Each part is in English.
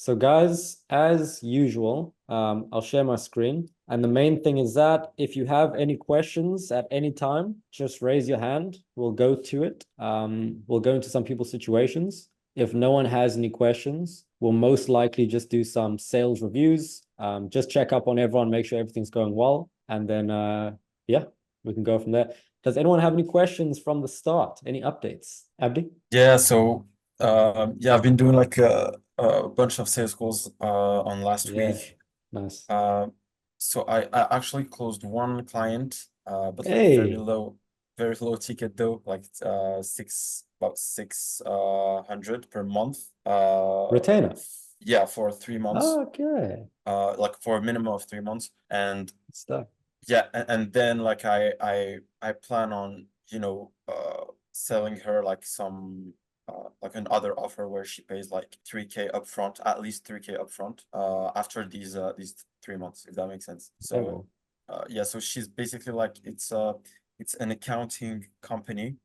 So guys, as usual, I'll share my screen. And the main thing is that if you have any questions at any time, just raise your hand. We'll go to it. We'll go into some people's situations. If no one has any questions, we'll most likely just do some sales reviews. Just check up on everyone, make sure everything's going well. And then, yeah, we can go from there. Does anyone have any questions from the start? Any updates? Abdi? Yeah, so yeah, I've been doing like a bunch of sales calls on last Yeah, week. nice. Uh, so I actually closed one client, but like Hey, very low ticket though, like about 600 per month. retainer. Yeah, for 3 months. Okay. Like for a minimum of 3 months. And Stuff. yeah, and then like I plan on, selling her like some like another offer where she pays like 3K upfront, at least 3K upfront, after these 3 months, if that makes sense. Yeah, man. So yeah, so she's basically like it's an accounting company,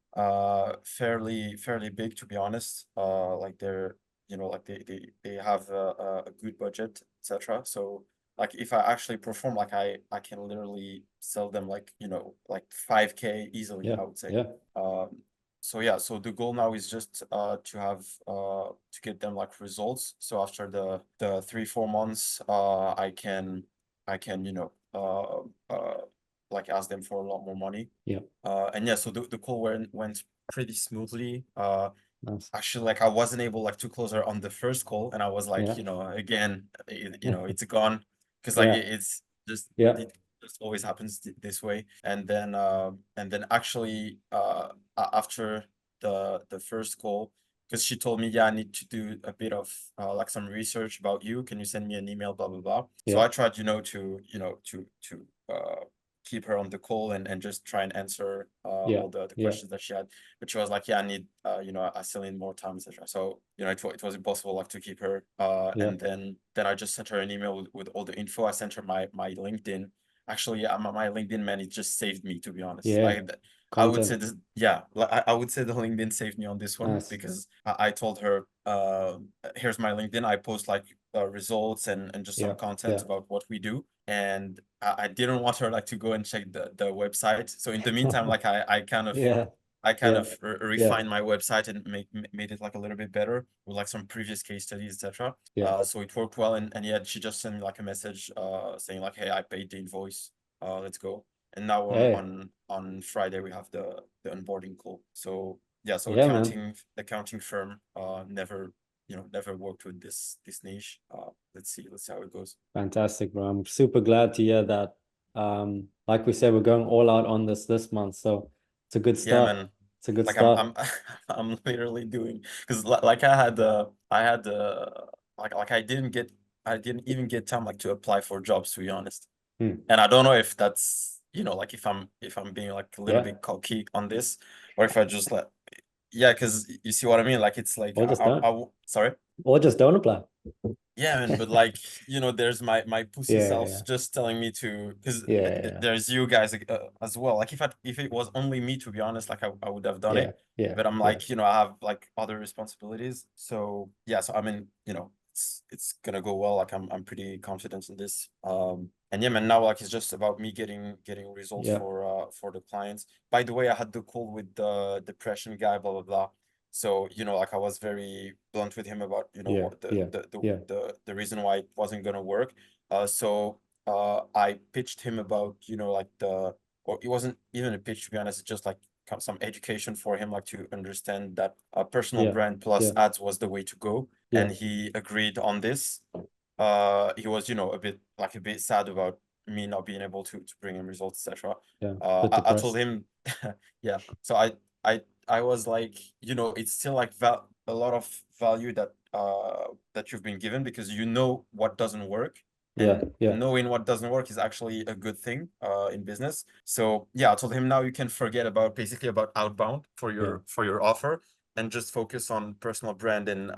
fairly big to be honest. Like they're like they have a good budget, etc. So like if I actually perform, like I can literally sell them like like 5K easily, Yeah, I would say. yeah, Um, so yeah, so the goal now is just to have to get them like results. So after the 3-4 months, I can like ask them for a lot more money. yeah. And yeah, so the call went pretty smoothly. Nice. Actually, like I wasn't able like to close her on the first call, and I was like, Yeah, again, it's gone because like yeah, it's just yeah, it just always happens this way. And then actually after the first call, because she told me, yeah, I need to do a bit of like some research about you. Can you send me an email, blah blah blah. So yeah, I tried, to keep her on the call and just try and answer yeah, all the yeah, questions that she had. But she was like, yeah, I need, I still need more time, etc. So, it was impossible like to keep her. yeah. And then I just sent her an email with all the info. I sent her my LinkedIn. Actually, yeah, my LinkedIn, man, it just saved me, to be honest. Yeah. Like I would say Content. this, yeah, like I would say the LinkedIn saved me on this one Nice. because I told her, here's my LinkedIn. I post like results and just some Yeah, content yeah, about what we do. And I didn't want her like to go and check the website. So in the meantime, like yeah, I kind yeah, of yeah, refined my website and made it like a little bit better with like some previous case studies, etc. yeah. So it worked well, and yeah, she just sent me like a message saying like, hey, I paid the invoice, let's go. And now Hey, on Friday we have the onboarding call. So yeah, so yeah, man. accounting firm, never worked with this niche. Let's see how it goes. Fantastic, bro. I'm super glad to hear that. Like we said, we're going all out on this month, so it's a good Yeah, start. man. It's a good Like start. I'm literally doing because like I had like I didn't even get time like to apply for jobs, to be honest. Hmm. And I don't know if that's like if I'm being like a little Yeah, bit cocky on this, or if I just like, yeah, because you see what I mean. Like it's like or just don't, sorry. or just don't apply. Yeah, man, but like, there's my pussy self Yeah, just telling me to, because yeah, there's you guys as well. Like if it was only me, to be honest, like I would have done yeah, it. yeah, But I'm yeah, like, I have like other responsibilities. So yeah, so I mean, it's gonna go well. Like I'm pretty confident in this. And yeah, man, now like it's just about me getting results yeah, for the clients. By the way, I had the call with the depression guy, blah blah blah. So, like I was very blunt with him about, yeah, what the yeah, the the yeah, the, the reason why it wasn't gonna work. So I pitched him about, like or it wasn't even a pitch, to be honest, it's just like some education for him, like to understand that personal yeah, brand plus yeah, ads was the way to go. yeah, And he agreed on this. He was, a bit sad about me not being able to bring him results, etc. yeah. Bit I told depressed. him, yeah. So I was like, it's still like a lot of value that you've been given, because you know what doesn't work, Yeah, and yeah, knowing what doesn't work is actually a good thing in business. So yeah, I told him now you can forget about basically about outbound for yeah. your offer, and just focus on personal brand and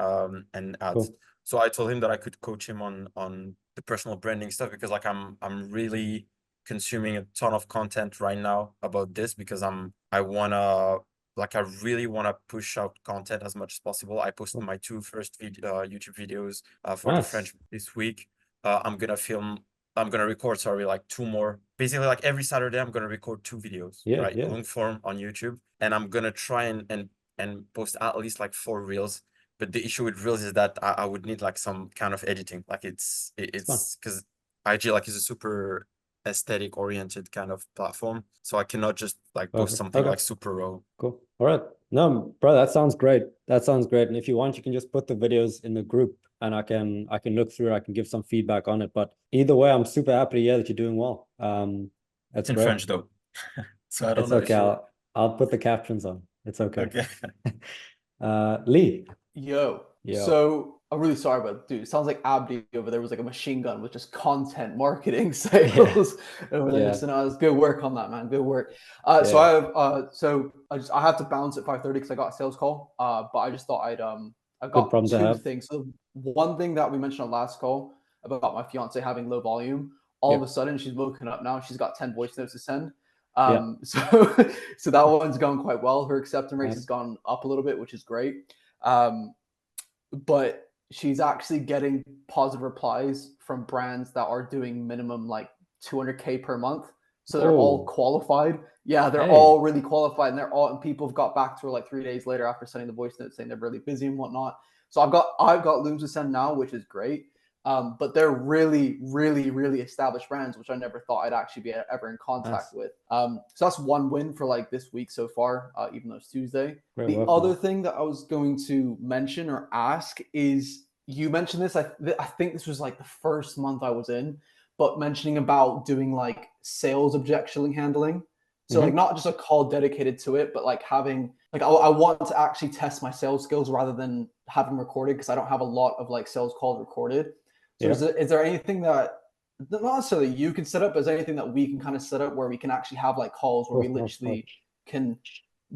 ads. Cool. So I told him that I could coach him on the personal branding stuff, because like I'm really consuming a ton of content right now about this, because I wanna like I really want to push out content as much as possible. I posted my two first YouTube videos for the Nice. French this week. I'm gonna record, sorry, like two more. Basically, like every Saturday, I'm gonna record two videos, Yeah, right? yeah. Long form on YouTube, and I'm gonna try and post at least like 4 reels. But the issue with reels is that I would need like some kind of editing. Like It's fun. it's because IG like is a super aesthetic oriented kind of platform, so I cannot just like post Perfect. something Okay, like super raw. cool. All right. No, bro, that sounds great. That sounds great. And if you want, you can just put the videos in the group and I can look through it. I can give some feedback on it. But either way, I'm super happy to hear that you're doing well. It's That's in great. French though, so I don't It's know okay. if you. I'll put the captions on. It's okay. Okay. Lee. Yo, Yo. so I'm really sorry, but dude, it sounds like Abdi over there was like a machine gun with just content marketing Yeah. sales over there. Yeah. So no, good work on that, man. Good work. So Yeah. I have to bounce at 5:30 because I got a sales call. But I just thought I Good got problem to two have. things. So one thing that we mentioned on last call about my fiance having low volume, all Yeah. of a sudden she's woken up now. She's got 10 voice notes to send. Yeah. So so that one's going quite well. Her acceptance rate has Nice. gone up a little bit, which is great. But she's actually getting positive replies from brands that are doing minimum like 200K per month. So they're all Oh, qualified. Yeah, they're hey. all really qualified, and people have got back to her like 3 days later after sending the voice note saying they're really busy and whatnot. So I've got looms to send now, which is great. But they're really, really, really established brands, which I never thought I'd actually be ever in contact Nice. with. So that's one win for like this week so far, even though it's Tuesday. Great The work, other man. thing that I was going to mention or ask is you mentioned this. I think this was like the first month I was in, but mentioning about doing like sales objection handling. So like Mm-hmm. not just a call dedicated to it, but like having like I want to actually test my sales skills rather than have them recorded because I don't have a lot of like sales calls recorded. So Yeah. is there anything that not necessarily you can set up, but is there anything that we can kind of set up where we can actually have like calls where we literally can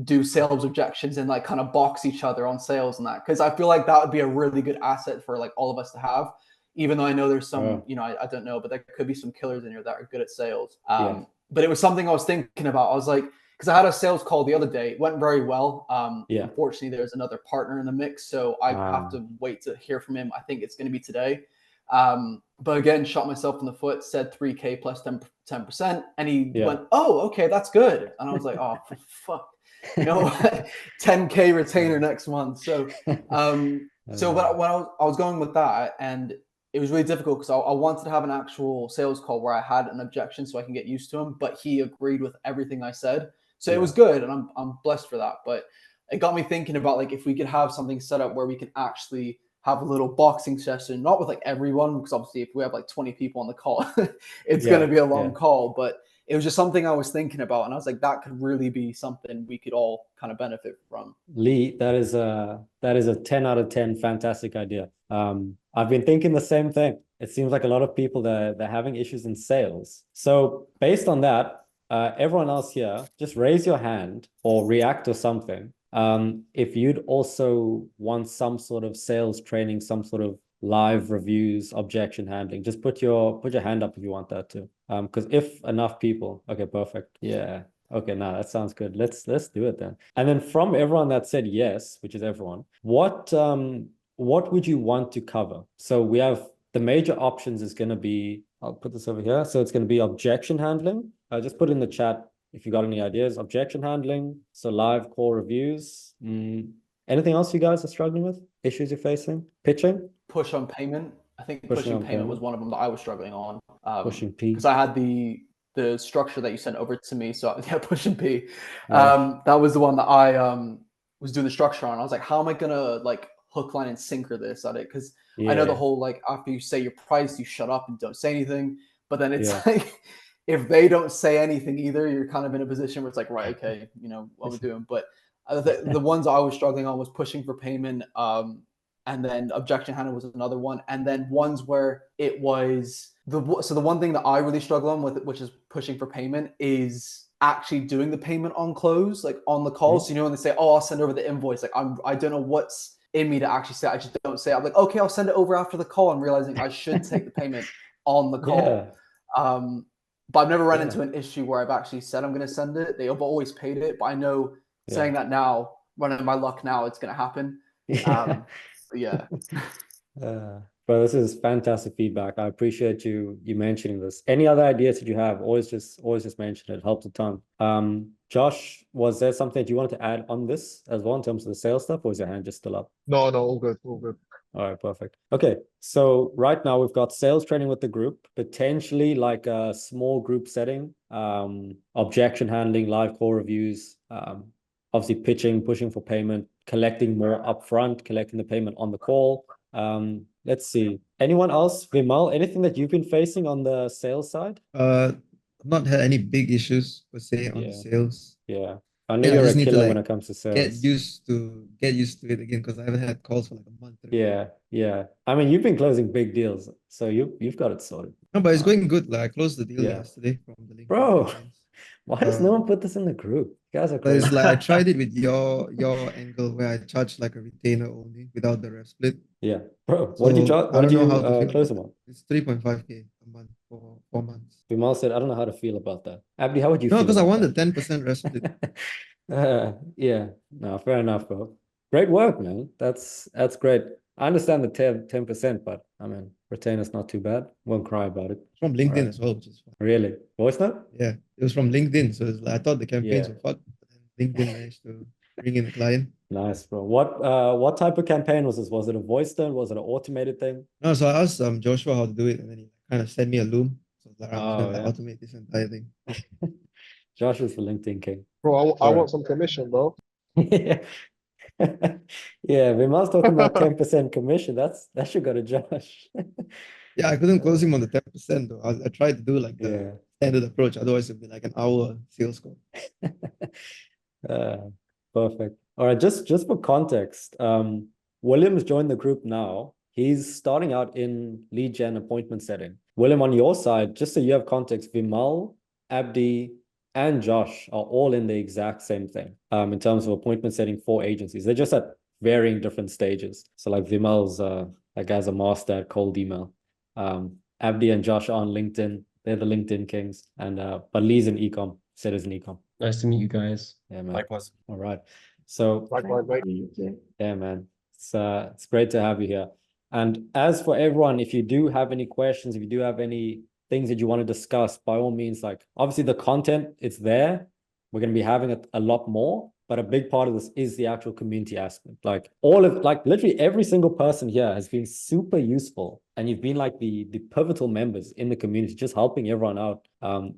do sales objections and like kind of box each other on sales and that? Because I feel like that would be a really good asset for like all of us to have. Even though I know there's some, I don't know, but there could be some killers in here that are good at sales. Yeah. But it was something I was thinking about. I was like, because I had a sales call the other day. It went very well. Yeah. Unfortunately, there's another partner in the mix, so I have to wait to hear from him. I think it's going to be today. But again, shot myself in the foot, said 3K plus 10%. And he went, oh, okay, that's good. And I was like, oh, fuck, 10K retainer next month. So, when I was going with that, and it was really difficult because I wanted to have an actual sales call where I had an objection so I can get used to him, but he agreed with everything I said. So it was good. And I'm blessed for that. But it got me thinking about like, if we could have something set up where we can actually have a little boxing session, not with like everyone, because obviously if we have like 20 people on the call, it's going to be a long call, but it was just something I was thinking about. And I was like, that could really be something we could all kind of benefit from. Lee, that is a 10 out of 10 fantastic idea. I've been thinking the same thing. It seems like a lot of people they're having issues in sales. So based on that, everyone else here, just raise your hand or react or something. If you'd also want some sort of sales training, some sort of live reviews, objection handling, just put your hand up if you want that too. Because if enough people, okay, perfect. Yeah. Okay, now that sounds good. Let's do it then. And then from everyone that said yes, which is everyone, what would you want to cover? So we have the major options is going to be, I'll put this over here. So it's going to be objection handling. Just put in the chat if you got any ideas. Objection handling, so live call reviews. Anything else you guys are struggling with? Issues you're facing? Pitching? Push on payment. I think Pushing pushing on payment was payment. one of them that I was struggling on. Pushing P. Because I had the structure that you sent over to me. So yeah, pushing P. Yeah. That was the one that I was doing the structure on. I was like, how am I gonna like hook, line, and sinker this at it? Because I know the whole like after you say your price, you shut up and don't say anything. But then it's like if they don't say anything either, you're kind of in a position where it's like, right, okay, what we're doing. But the ones I was struggling on was pushing for payment, and then objection handling was another one, and then ones where it was the one thing that I really struggle on with, which is pushing for payment, is actually doing the payment on close, like on the call. So when they say, "Oh, I'll send over the invoice," like I don't know what's in me to actually say. I just don't say it. I'm like, okay, I'll send it over after the call. I'm realizing I should take the payment on the call. But I've never run into an issue where I've actually said I'm going to send it. They've always paid it, but I know saying that now, running my luck now, it's gonna happen. Yeah. But yeah. Bro, this is fantastic feedback. I appreciate you mentioning this. Any other ideas that you have, always just mention it. It helps a ton. Josh, was there something that you wanted to add on this as well in terms of the sales stuff, or is your hand just still up? No, all good, all good. All right, perfect. Okay, so right now we've got sales training with the group, potentially like a small group setting, objection handling, live call reviews, obviously pitching, pushing for payment, collecting more upfront, collecting the payment on the call. Let's see. Anyone else? Vimal, anything that you've been facing on the sales side? I've not had any big issues per se on the sales. Yeah. I know Yeah, I you're a just need to killer when like it comes to get sales. used to it again because I haven't had calls for like a month. Yeah. I mean, you've been closing big deals, so you've got it sorted. No, but it's going good. Like I closed the deal Yeah. yesterday from the LinkedIn Bro, campaigns. why does no one put this in the group? You guys are But it's crazy. like I tried it with your angle where I charged like a retainer only without the rev split. Yeah. Bro, So what did you charge? I What don't did know you how to feel close about them on? it. It's 3.5K a month for 4 months. Vimal said, I don't know how to feel about that. Abdi, how would you No, feel because I about want that? the 10% rev split. Yeah, no, fair enough, bro. Great work, man. That's great. I understand the 10%, but I mean, retainer's not too bad. Won't cry about it. From LinkedIn as well, which is fun. Really? Voice note? Yeah, it was from LinkedIn. So it's like, I thought the campaigns Yeah. were fucked, but then LinkedIn managed to bring in a client. Nice, bro. What type of campaign was this? Was it a voice note? Was it an automated thing? No, so I asked Joshua how to do it, and then he kind of sent me a loom. So I was like, I'm just Oh, gonna yeah. like, automate this entire thing. Josh is the LinkedIn king. Bro, I Sure. want some commission, bro. Yeah. Yeah, Vimal's talking about 10% commission. That should go to Josh. Yeah, I couldn't close him on the 10% though. I tried to do like the standard approach. Otherwise, it'd be like an hour sales call. Perfect. All right, just for context, William's joined the group now. He's starting out in lead gen appointment setting. William, on your side, just so you have context, Vimal, Abdi, and Josh are all in the exact same thing in terms of appointment setting for agencies. They're just at varying different stages. So like Vimal's that guy's a master at cold email. Abdi and Josh are on LinkedIn. They're the LinkedIn kings. And but Lee's in ecom, Sid is in ecom. Nice to meet you guys. Yeah, man. Likewise. All right. So Likewise, mate. yeah, man. It's great to have you here. And as for everyone, if you do have any questions, if you do have any things that you want to discuss, by all means, like obviously the content, it's there. We're going to be having a lot more, but a big part of this is the actual community aspect. Like literally every single person here has been super useful, and you've been like the pivotal members in the community, just helping everyone out,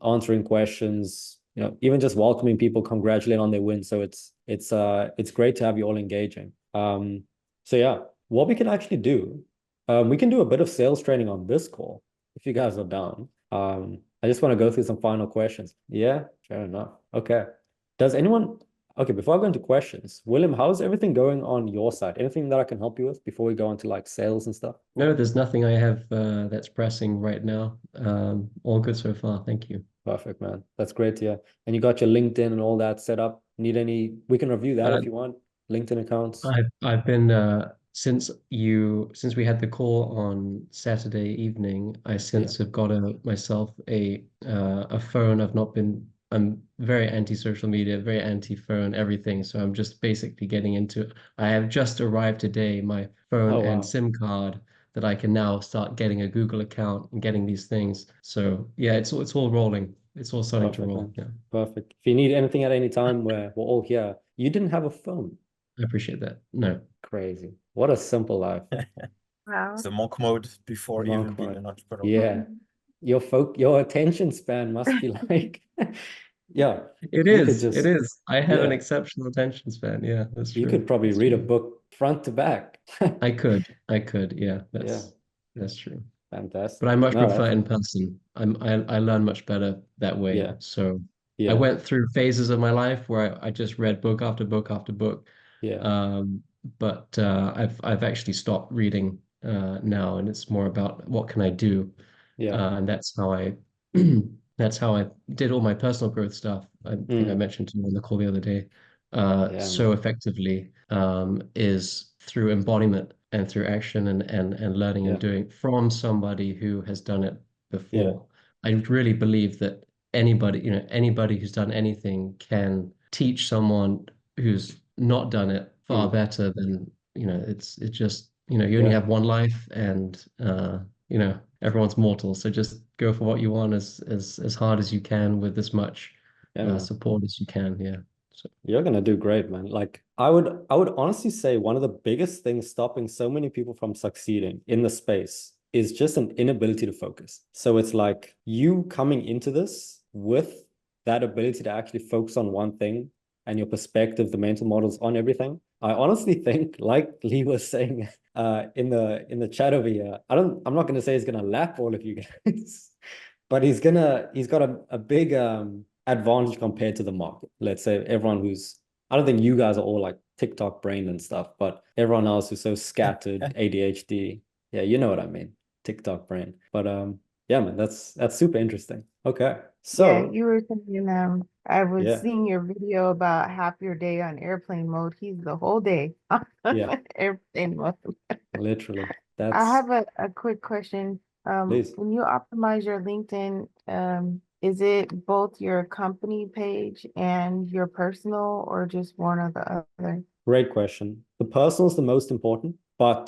answering questions, even just welcoming people, congratulating on their win. So it's great to have you all engaging. So yeah, what we can actually do, we can do a bit of sales training on this call if you guys are down. I just want to go through some final questions. Yeah, fair enough. Okay. Okay, before I go into questions, William, how's everything going on your side? Anything that I can help you with before we go into like sales and stuff? No, there's nothing I have that's pressing right now. All good so far. Thank you. Perfect, man. That's great to hear. And you got your LinkedIn and all that set up. We can review that if you want. LinkedIn accounts. I've been since we had the call on Saturday evening, I since have got myself a phone. I'm very anti-social media, very anti-phone, everything. So I'm just basically getting into I have just arrived today, my phone and SIM card that I can now start getting a Google account and getting these things. So yeah, it's all rolling. It's all starting to roll. Man. Yeah. Perfect. If you need anything at any time, we're all here. You didn't have a phone. I appreciate that. No. Crazy. What a simple life. Wow. It's the monk mode before even being an entrepreneur. Yeah. Your attention span must be like yeah. It is. I have an exceptional attention span. Yeah, that's true. You could probably read a book front to back. I could. Yeah, that's true. Fantastic. But I much prefer in person. I learn much better that way. Yeah. So I went through phases of my life where I just read book after book after book. Yeah. But I've actually stopped reading now, and it's more about what can I do. Yeah. And that's how I did all my personal growth stuff. I think I mentioned to you on the call the other day. So effectively is through embodiment and through action and learning and doing from somebody who has done it before. I really believe that anybody who's done anything can teach someone who's not done it far better, then it's just you only have one life, and everyone's mortal. So just go for what you want as hard as you can with as much support as you can. Yeah. So you're gonna do great, man. Like I would honestly say one of the biggest things stopping so many people from succeeding in the space is just an inability to focus. So it's like you coming into this with that ability to actually focus on one thing and your perspective, the mental models on everything. I honestly think, like Lee was saying in the chat over here, I'm not gonna say he's gonna lap all of you guys, but he's got a big advantage compared to the market. Let's say everyone who's, I don't think you guys are all like TikTok brain and stuff, but everyone else who's so scattered, ADHD. Yeah, you know what I mean. TikTok brain. But yeah, man, that's super interesting. Okay. So yeah, you were saying I was seeing your video about half your day on airplane mode. He's the whole day on airplane mode. Literally. I have a quick question. Please. When you optimize your LinkedIn, is it both your company page and your personal, or just one or the other? Great question. The personal is the most important, but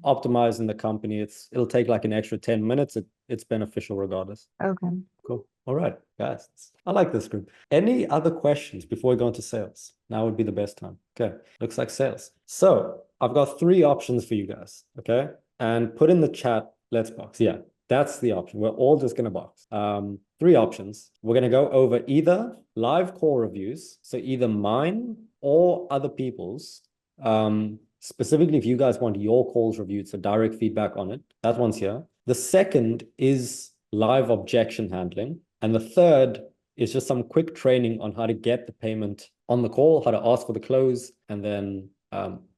optimizing the company, it'll take like an extra 10 minutes. It's beneficial regardless. Okay. Cool. All right, guys. I like this group. Any other questions before we go into sales? Now would be the best time. Okay. Looks like sales. So I've got 3 options for you guys. Okay. And put in the chat, let's box. Yeah, that's the option. We're all just going to box. 3 options. We're going to go over either live call reviews, so either mine or other people's. Specifically, if you guys want your calls reviewed, so direct feedback on it, that one's here. The second is live objection handling. And the third is just some quick training on how to get the payment on the call, how to ask for the close, and then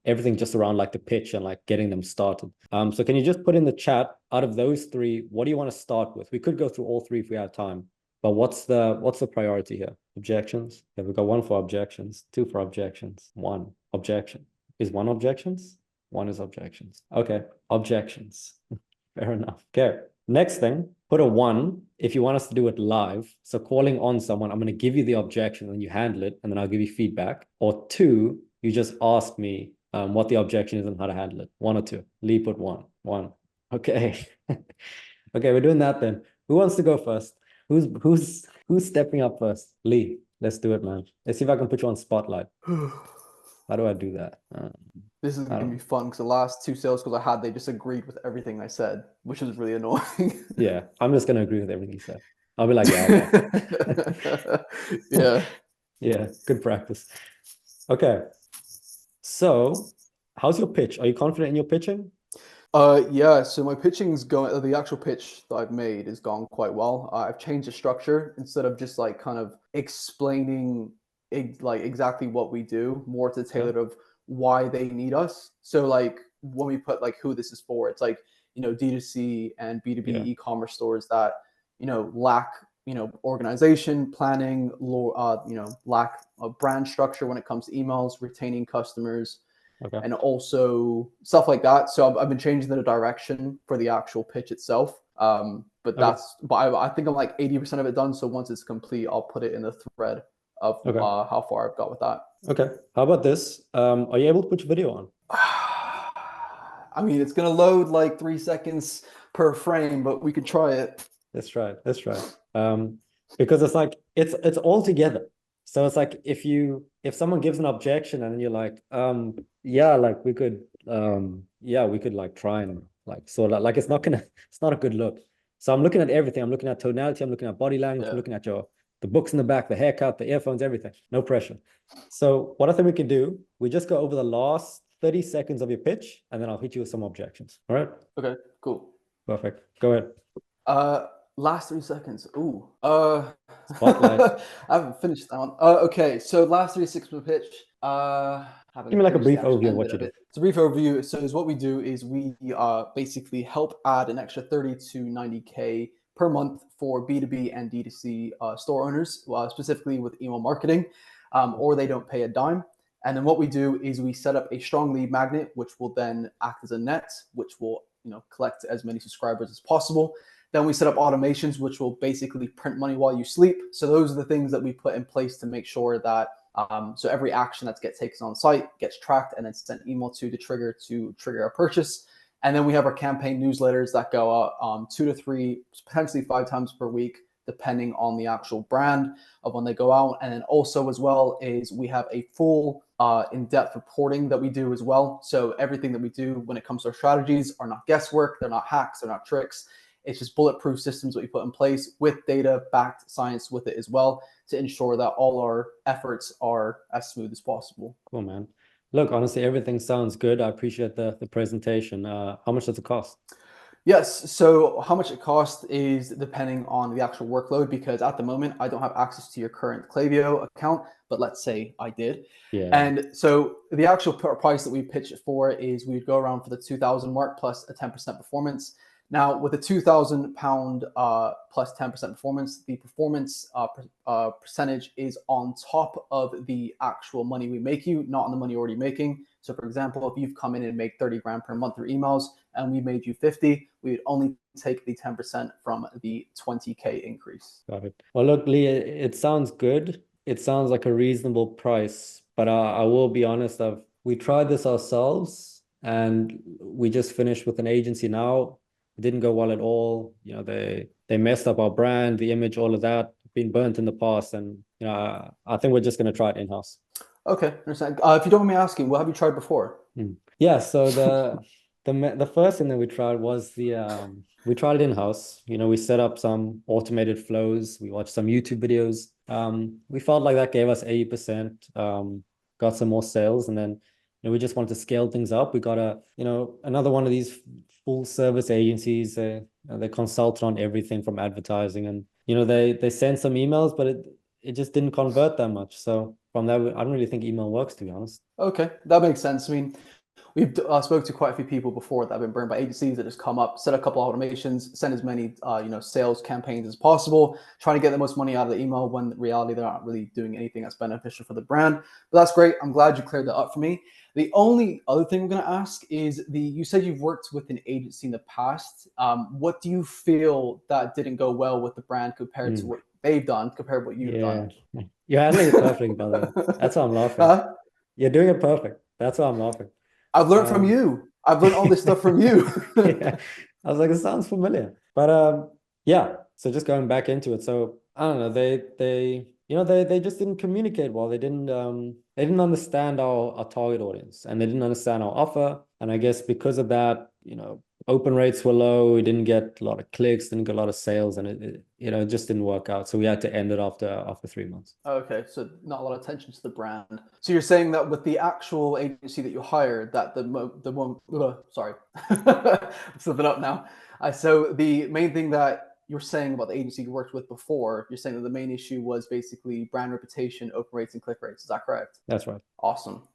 everything just around like the pitch and like getting them started. So can you just put in the chat, out of those 3, what do you want to start with? We could go through all 3 if we have time, but what's the priority here? Objections? Yeah, we've got 1 for objections, 2 for objections, 1 objection. Is 1 objections? 1 is objections. Okay, objections. Fair enough. Okay, next thing, put a 1 if you want us to do it live. So calling on someone, I'm going to give you the objection and you handle it, and then I'll give you feedback. Or 2, you just ask me what the objection is and how to handle it. 1 or 2. Lee put 1. 1. Okay. Okay, we're doing that then. Who wants to go first? Who's stepping up first? Lee, let's do it, man. Let's see if I can put you on spotlight. How do I do that? This is going to be fun because the last 2 sales calls I had, they just agreed with everything I said, which is really annoying. Yeah, I'm just going to agree with everything you said. I'll be like, yeah. Yeah. Yeah, good practice. Okay. So, how's your pitch? Are you confident in your pitching? Yeah, so my pitching's going, the actual pitch that I've made is gone quite well. I've changed the structure instead of just like kind of explaining like exactly what we do, more to tailored of why they need us. So like when we put like who this is for, it's like, D2C and B2B e-commerce stores that, lack, organization, planning, lack a brand structure when it comes to emails, retaining customers, and also stuff like that. So I've been changing the direction for the actual pitch itself. But I think I'm like 80% of it done. So once it's complete, I'll put it in the thread of how far I've got with that. Okay. How about this? Are you able to put your video on? I mean, it's going to load like 3 seconds per frame, but we could try it. Let's try it. Because it's like, it's all together. So it's like, if someone gives an objection and then you're like, we could like try and like sort of like, it's not a good look. So I'm looking at everything. I'm looking at tonality. I'm looking at body language. I'm looking at the books in the back, the haircut, the earphones, everything. No pressure. So what I think we can do, we just go over the last 30 seconds of your pitch, and then I'll hit you with some objections. All right? Okay, cool. Perfect. Go ahead. Last 3 seconds. Ooh. Spotlight. I haven't finished that one. Okay, so last 3 seconds of the pitch. Give me like a brief overview of what you do. It's a brief overview. So what we do is we basically help add an extra 30 to 90K per month for B2B and D2C store owners, specifically with email marketing, or they don't pay a dime. And then what we do is we set up a strong lead magnet, which will then act as a net, which will collect as many subscribers as possible. Then we set up automations, which will basically print money while you sleep. So those are the things that we put in place to make sure that So every action that gets taken on site gets tracked and then sent email to trigger a purchase. And then we have our campaign newsletters that go out 2 to 3, potentially 5 times per week, depending on the actual brand of when they go out. And then also as well is we have a full in-depth reporting that we do as well. So everything that we do when it comes to our strategies are not guesswork, they're not hacks, they're not tricks. It's just bulletproof systems that we put in place with data-backed science with it as well to ensure that all our efforts are as smooth as possible. Cool, man. Look, honestly, everything sounds good. I appreciate the presentation. How much does it cost? Yes. So how much it costs is depending on the actual workload, because at the moment I don't have access to your current Klaviyo account, but let's say I did. Yeah. And so the actual price that we pitch it for is we'd go around for the 2,000 mark plus a 10% performance. Now, with the £2,000 plus 10% performance, the performance percentage is on top of the actual money we make you, not on the money you're already making. So, for example, if you've come in and make 30 grand per month through emails and we made you 50, we would only take the 10% from the 20K increase. Got it. Well, look, Lee, it sounds good. It sounds like a reasonable price, but I will be honest, we tried this ourselves and we just finished with an agency now. It didn't go well at all. You know, they messed up our brand, the image, all of that, been burnt in the past. And, you know, I think we're just going to try it in-house. Okay, understand. If you don't mind me asking, what have you tried before? Yeah, so the first thing that we tried was we tried it in-house. You know, we set up some automated flows. We watched some YouTube videos. We felt like that gave us 80%, got some more sales, and then we just wanted to scale things up. We got another one of these full service agencies. They consult on everything from advertising, and they sent some emails, but it just didn't convert that much. So from that, I don't really think email works, to be honest. Okay, that makes sense. I mean, we've spoke to quite a few people before that have been burned by agencies that just come up, set a couple of automations, send as many sales campaigns as possible, trying to get the most money out of the email when in reality they're not really doing anything that's beneficial for the brand. But that's great. I'm glad you cleared that up for me. The only other thing I'm going to ask is you said you've worked with an agency in the past. What do you feel that didn't go well with the brand compared to what they've done compared to what you've done? You're handling it perfect, by the way. That's why I'm laughing. You're doing it perfect. That's why I'm laughing. I've learned from you. I've learned all this stuff from you. Yeah. I was like, it sounds familiar. But yeah, so just going back into it. So I don't know, they just didn't communicate well. They didn't understand our target audience, and they didn't understand our offer. And I guess because of that, open rates were low. We didn't get a lot of clicks, didn't get a lot of sales, and it just didn't work out. So we had to end it after 3 months. Okay, so not a lot of attention to the brand. So you're saying that with the actual agency that you hired, that the one, sorry, I'm slipping up now. So the main thing that you're saying about the agency you worked with before, you're saying that the main issue was basically brand reputation, open rates, and click rates. Is that correct? That's right. Awesome.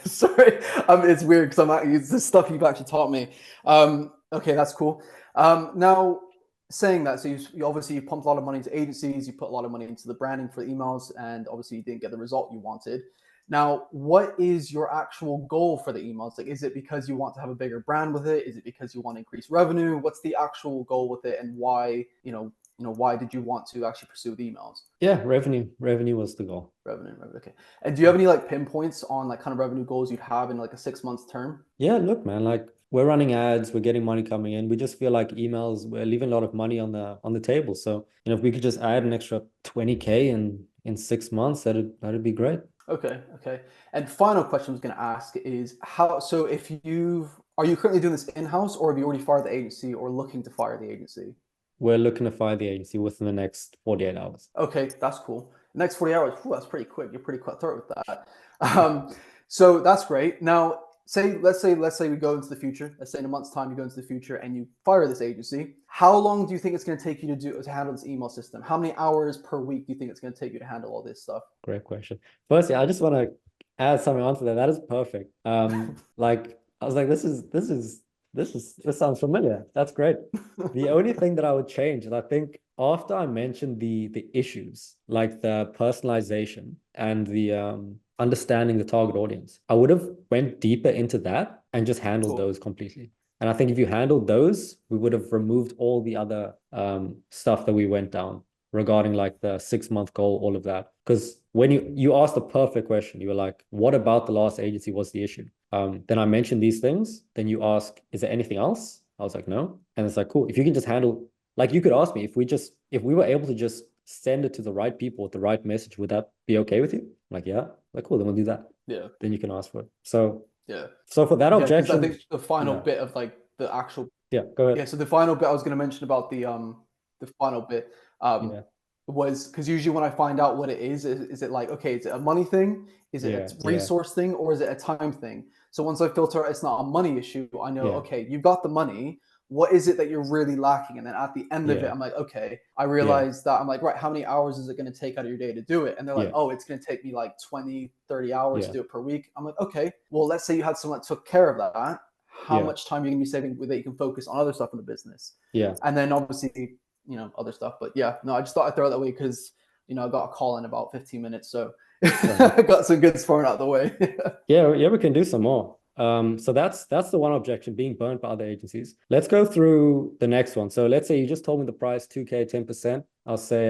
Sorry, it's weird because it's the stuff you've actually taught me. Okay, that's cool. Now, saying that, so you obviously pumped a lot of money into agencies, you put a lot of money into the branding for the emails, and obviously you didn't get the result you wanted. Now, what is your actual goal for the emails? Like, is it because you want to have a bigger brand with it? Is it because you want to increase revenue? What's the actual goal with it, and why, why did you want to actually pursue the emails? Yeah, revenue. Revenue was the goal. Revenue. Okay. And do you have any pinpoints on kind of revenue goals you'd have in a 6 month term? Yeah, look, man, we're running ads, we're getting money coming in. We just feel like emails, we're leaving a lot of money on the table. So, if we could just add an extra 20K in 6 months, that'd be great. Okay. And final question I was going to ask is so are you currently doing this in-house, or have you already fired the agency or looking to fire the agency? We're looking to fire the agency within the next 48 hours. Okay, that's cool. The next 40 hours, that's pretty quick. You're pretty cutthroat with that. So that's great. Now, let's say we go into the future. Let's say in a month's time you go into the future and you fire this agency. How long do you think it's going to take you to handle this email system? How many hours per week do you think it's going to take you to handle all this stuff? Great question. Firstly, I just want to add something onto that. That is perfect. I was like, this sounds familiar. That's great. The only thing that I would change, and I think after I mentioned the issues, like the personalization and the understanding the target audience, I would have went deeper into that and just handled those completely. And I think if you handled those, we would have removed all the other stuff that we went down. regarding like the 6-month goal, all of that. Because when you asked the perfect question, you were like, what about the last agency was the issue? Then I mentioned these things. Then you ask, is there anything else? I was like, no. And it's like, cool. If you can just handle, like you could ask me if we were able to just send it to the right people with the right message, would that be okay with you? I'm like, yeah. Like, cool, then we'll do that. Yeah. Then you can ask for it. So yeah. So for that objection, I think the final bit of like the actual go ahead. Yeah, so the final bit I was going to mention about the final bit was because usually when I find out what it is it like, okay, is it a money thing? Is it a resource thing? Or is it a time thing? So once I filter it's not a money issue, I know, okay, you've got the money. What is it that you're really lacking? And then at the end of it, I'm like, okay, I realize that I'm like, right, how many hours is it going to take out of your day to do it? And they're like, oh, it's going to take me like 20, 30 hours to do it per week. I'm like, okay, well, let's say you had someone that took care of that. How much time you're going to be saving that you can focus on other stuff in the business. Yeah. And then obviously, other stuff. But yeah, no, I just thought I'd throw it that way because, I got a call in about 15 minutes. So I got some good thrown out of the way. we can do some more. So that's the one objection, being burnt by other agencies. Let's go through the next one. So let's say you just told me the price, 2K, 10%. I'll say,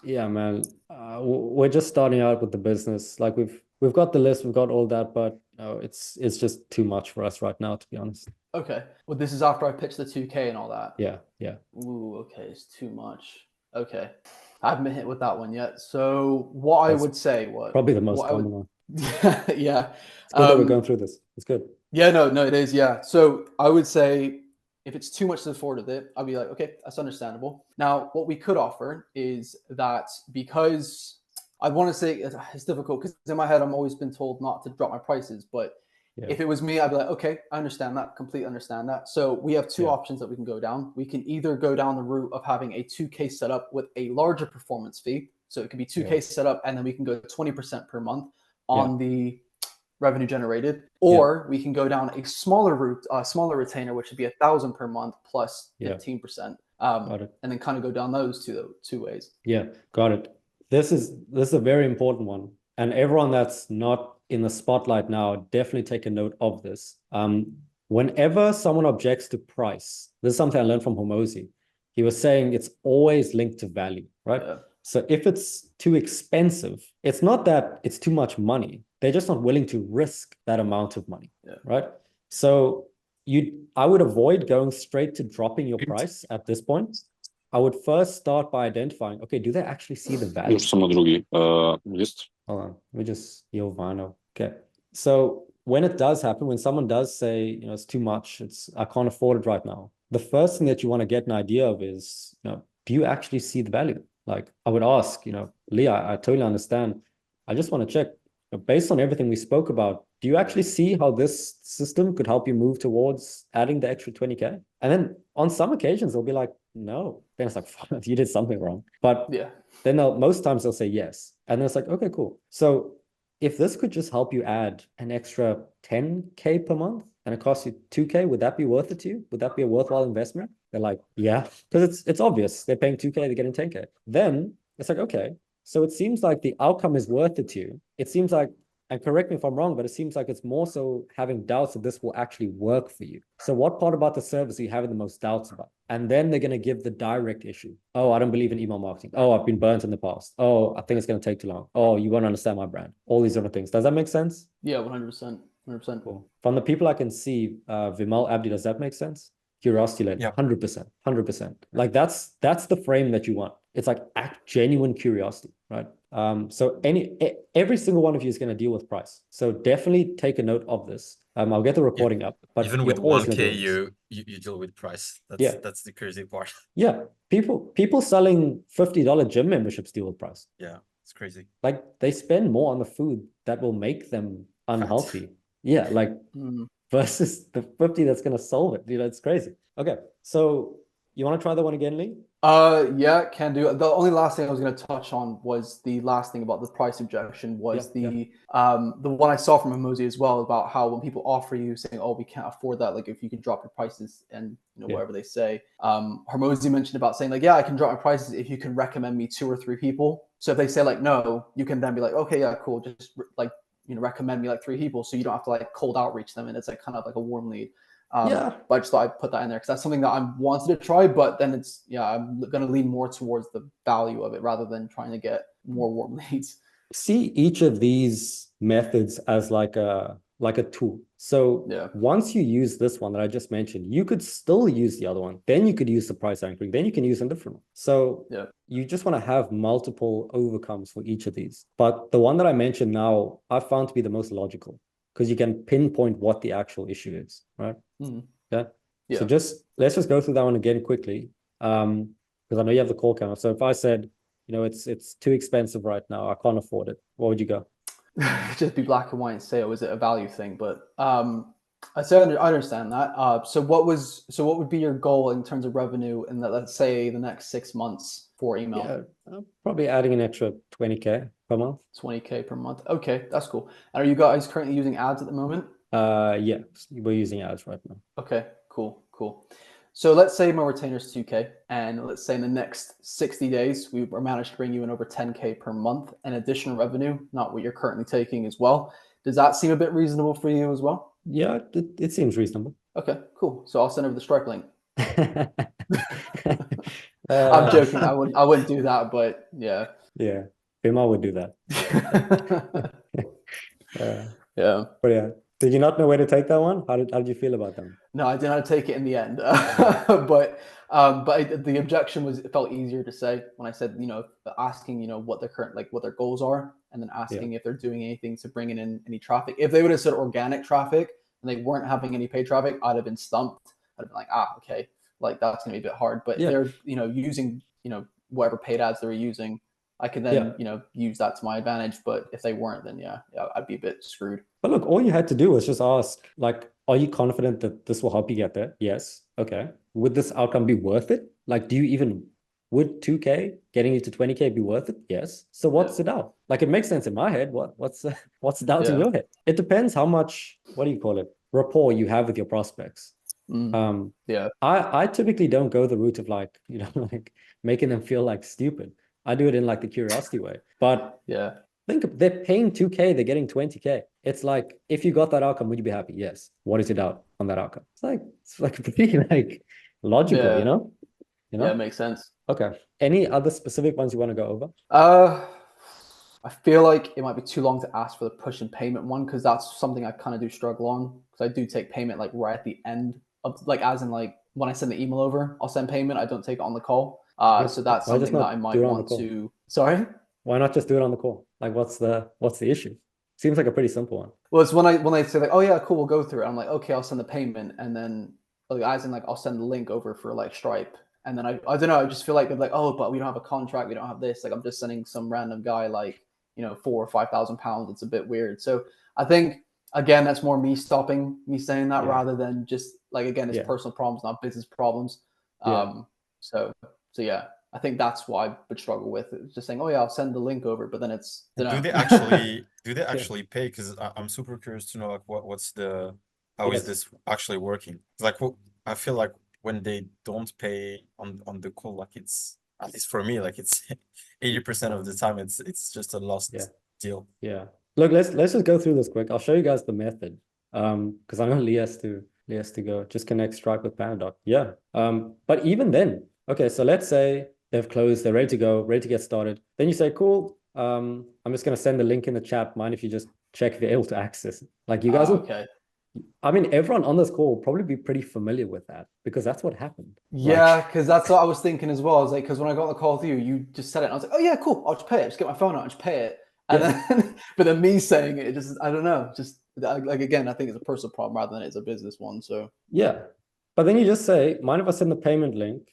yeah, man, we're just starting out with the business. Like we've got the list, we've got all that, but it's just too much for us right now, to be honest. Okay. Well, this is after I pitched the 2K and all that. Yeah. Ooh, okay, it's too much. Okay. I haven't been hit with that one yet. So what I would say was probably the most common one. Yeah. It's good that we're going through this. It's good. Yeah, no, it is. Yeah. So I would say if it's too much to afford with it, I'll be like, okay, that's understandable. Now, what we could offer is that because I want to say it's difficult because in my head, I'm always been told not to drop my prices. But if it was me, I'd be like, okay, I understand that, completely understand that. So we have two options that we can go down. We can either go down the route of having a 2K setup with a larger performance fee. So it could be 2K setup, and then we can go 20% per month on the revenue generated, or we can go down a smaller route, smaller retainer, which would be 1,000 per month plus 15%, and then kind of go down those two ways. Yeah, got it. This is a very important one, and everyone that's not in the spotlight now, definitely take a note of this. Whenever someone objects to price, this is something I learned from Hormozy. He was saying it's always linked to value, right? Yeah. So if it's too expensive, it's not that it's too much money. They're just not willing to risk that amount of money, right? So I would avoid going straight to dropping your price at this point. I would first start by identifying, okay, do they actually see the value? Hold on, we just heal vinyl. Okay. So when it does happen, when someone does say, it's too much, I can't afford it right now. The first thing that you want to get an idea of is, do you actually see the value? Like I would ask, Lee, I totally understand. I just want to check, based on everything we spoke about, do you actually see how this system could help you move towards adding the extra 20K? And then on some occasions, they'll be like, no. Then it's like, you did something wrong. But then most times they'll say yes. And then it's like, okay, cool. So if this could just help you add an extra 10K per month and it costs you 2K, would that be worth it to you? Would that be a worthwhile investment? They're like, yeah, because it's obvious. They're paying 2K, they're getting 10K. Then it's like, okay, so it seems like the outcome is worth it to you. It seems like, and correct me if I'm wrong, but it seems like it's more so having doubts that this will actually work for you. So what part about the service are you having the most doubts about? And then they're going to give the direct issue. Oh, I don't believe in email marketing. Oh, I've been burnt in the past. Oh, I think it's going to take too long. Oh, you won't understand my brand. All these different things. Does that make sense? Yeah, 100%. 100%. Cool. From the people I can see, Vimal, Abdi, does that make sense? Curiosity led, 100%, 100%. Like that's the frame that you want. It's like genuine curiosity, right? So every single one of you is going to deal with price. So definitely take a note of this. I'll get the recording up. But even with 1K, you deal with price. That's the crazy part. Yeah, people selling $50 gym memberships deal with price. Yeah, it's crazy. Like they spend more on the food that will make them unhealthy. Yeah, like versus the 50 that's going to solve it. It's crazy. Okay, so you want to try that one again, Lee? Yeah, can do. The only last thing I was going to touch on was the last thing about the price objection was the one I saw from Hormozy as well about how when people offer you saying, oh, we can't afford that, like if you can drop your prices and whatever they say. Hormozy mentioned about saying like, yeah, I can drop my prices if you can recommend me 2 or 3 people. So if they say like no, you can then be like, okay, yeah, cool, just like recommend me like 3 people so you don't have to like cold outreach them and it's like kind of like a warm lead. Yeah. But I just thought I'd put that in there because that's something that I wanted to try, but then it's, I'm going to lean more towards the value of it rather than trying to get more warm leads. See each of these methods as like a tool. So once you use this one that I just mentioned, you could still use the other one. Then you could use the price anchoring. Then you can use a different one. So you just want to have multiple overcomes for each of these. But the one that I mentioned now, I found to be the most logical because you can pinpoint what the actual issue is, right? Yeah. So let's just go through that one again quickly. Because I know you have the call counter. So if I said, it's too expensive right now, I can't afford it, what would you go? Just be black and white and say, is it a value thing? But I understand that. So what would be your goal in terms of revenue in let's say the next 6 months for email? Yeah, probably adding an extra 20K per month. 20K per month. Okay, that's cool. And are you guys currently using ads at the moment? Yeah, we're using ads right now. Okay, cool. So let's say my retainer is 2K, and let's say in the next 60 days, we managed to bring you in over 10K per month in additional revenue, not what you're currently taking as well. Does that seem a bit reasonable for you as well? Yeah, it seems reasonable. Okay, cool. So I'll send over the Stripe link. I'm joking. I wouldn't do that, but yeah. Yeah, Bima would do that. Yeah. But yeah. Did you not know where to take that one? How did you feel about them? No, I did not take it in the end. But the objection it felt easier to say when I said, asking, what their goals are, and then asking if they're doing anything to bring in any traffic. If they would have said organic traffic and they weren't having any paid traffic, I'd have been stumped. I'd have been like, okay, like that's gonna be a bit hard. But they're, using, whatever paid ads they were using, I could then, use that to my advantage. But if they weren't, then I'd be a bit screwed. But look, all you had to do was just ask, like, are you confident that this will help you get there? Yes. Okay. Would this outcome be worth it? Like, would 2K getting you to 20K be worth it? Yes. So what's the doubt? Like, it makes sense in my head. What's the doubt in your head? It depends how much, what do you call it? Rapport you have with your prospects. I typically don't go the route of like making them feel like stupid. I do it in like the curiosity way. But think of, they're paying 2K, they're getting 20K. It's like, if you got that outcome, would you be happy? Yes. What is your doubt on that outcome? It's like pretty like logical, you know? Yeah, it makes sense. Okay. Any other specific ones you want to go over? I feel like it might be too long to ask for the push and payment one, because that's something I kind of do struggle on, because I do take payment like right at the end of, like, as in like when I send the email over, I'll send payment. I don't take it on the call. So that's something that I might want to. Sorry? Why not just do it on the call? Like, what's the issue? Seems like a pretty simple one. Well, it's when I say like, oh yeah, cool, we'll go through it. I'm like, okay, I'll send the payment, and then like, as in like, I'll send the link over for like Stripe, and then I don't know, I just feel like they're like, oh, but we don't have a contract, we don't have this. Like, I'm just sending some random guy like, £4,000 or £5,000. It's a bit weird. So I think again, that's more me stopping me saying that rather than just like, again, it's personal problems, not business problems. So yeah. I think that's what I would struggle with. It's just saying, oh yeah, I'll send the link over, but then it's do they actually pay? Because I'm super curious to know like how is this actually working? Like, I feel like when they don't pay on the call, like, it's, at least for me, like, it's 80% of the time it's just a lost deal. Yeah. Look, let's just go through this quick. I'll show you guys the method. Because I know Lee has to go. Just connect Stripe with Pandoc. Yeah. But even then, okay, so let's say they've closed, they're ready to go, ready to get started. Then you say, cool, I'm just going to send the link in the chat. Mind if you just check if you're able to access it? Like, you guys okay. I mean, everyone on this call will probably be pretty familiar with that, because that's what happened. Yeah, because that's what I was thinking as well. I was like, because when I got on the call with you, you just said it. And I was like, oh yeah, cool, I'll just pay it. Just get my phone out and just pay it. And then, but then me saying it just, I don't know, just like, again, I think it's a personal problem rather than it's a business one. So yeah. But then you just say, mind if I send the payment link?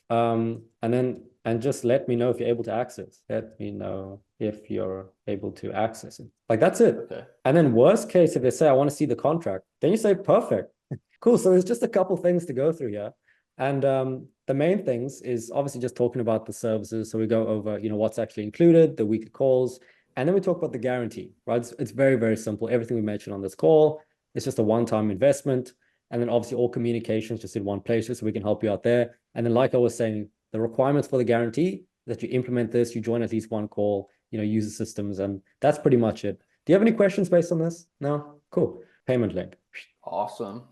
And just let me know if you're able to access. Let me know if you're able to access it. Like, that's it. Okay. And then worst case, if they say, I want to see the contract, then you say, perfect. Cool. So there's just a couple things to go through here. And the main things is obviously just talking about the services. So we go over, what's actually included, the weekly calls, and then we talk about the guarantee, right? It's very, very simple. Everything we mentioned on this call, it's just a one-time investment. And then obviously all communications just in one place, so we can help you out there. And then, like I was saying, the requirements for the guarantee, that you implement this, you join at least one call, use the systems, and that's pretty much it. Do you have any questions based on this? No? Cool. Payment link. Awesome.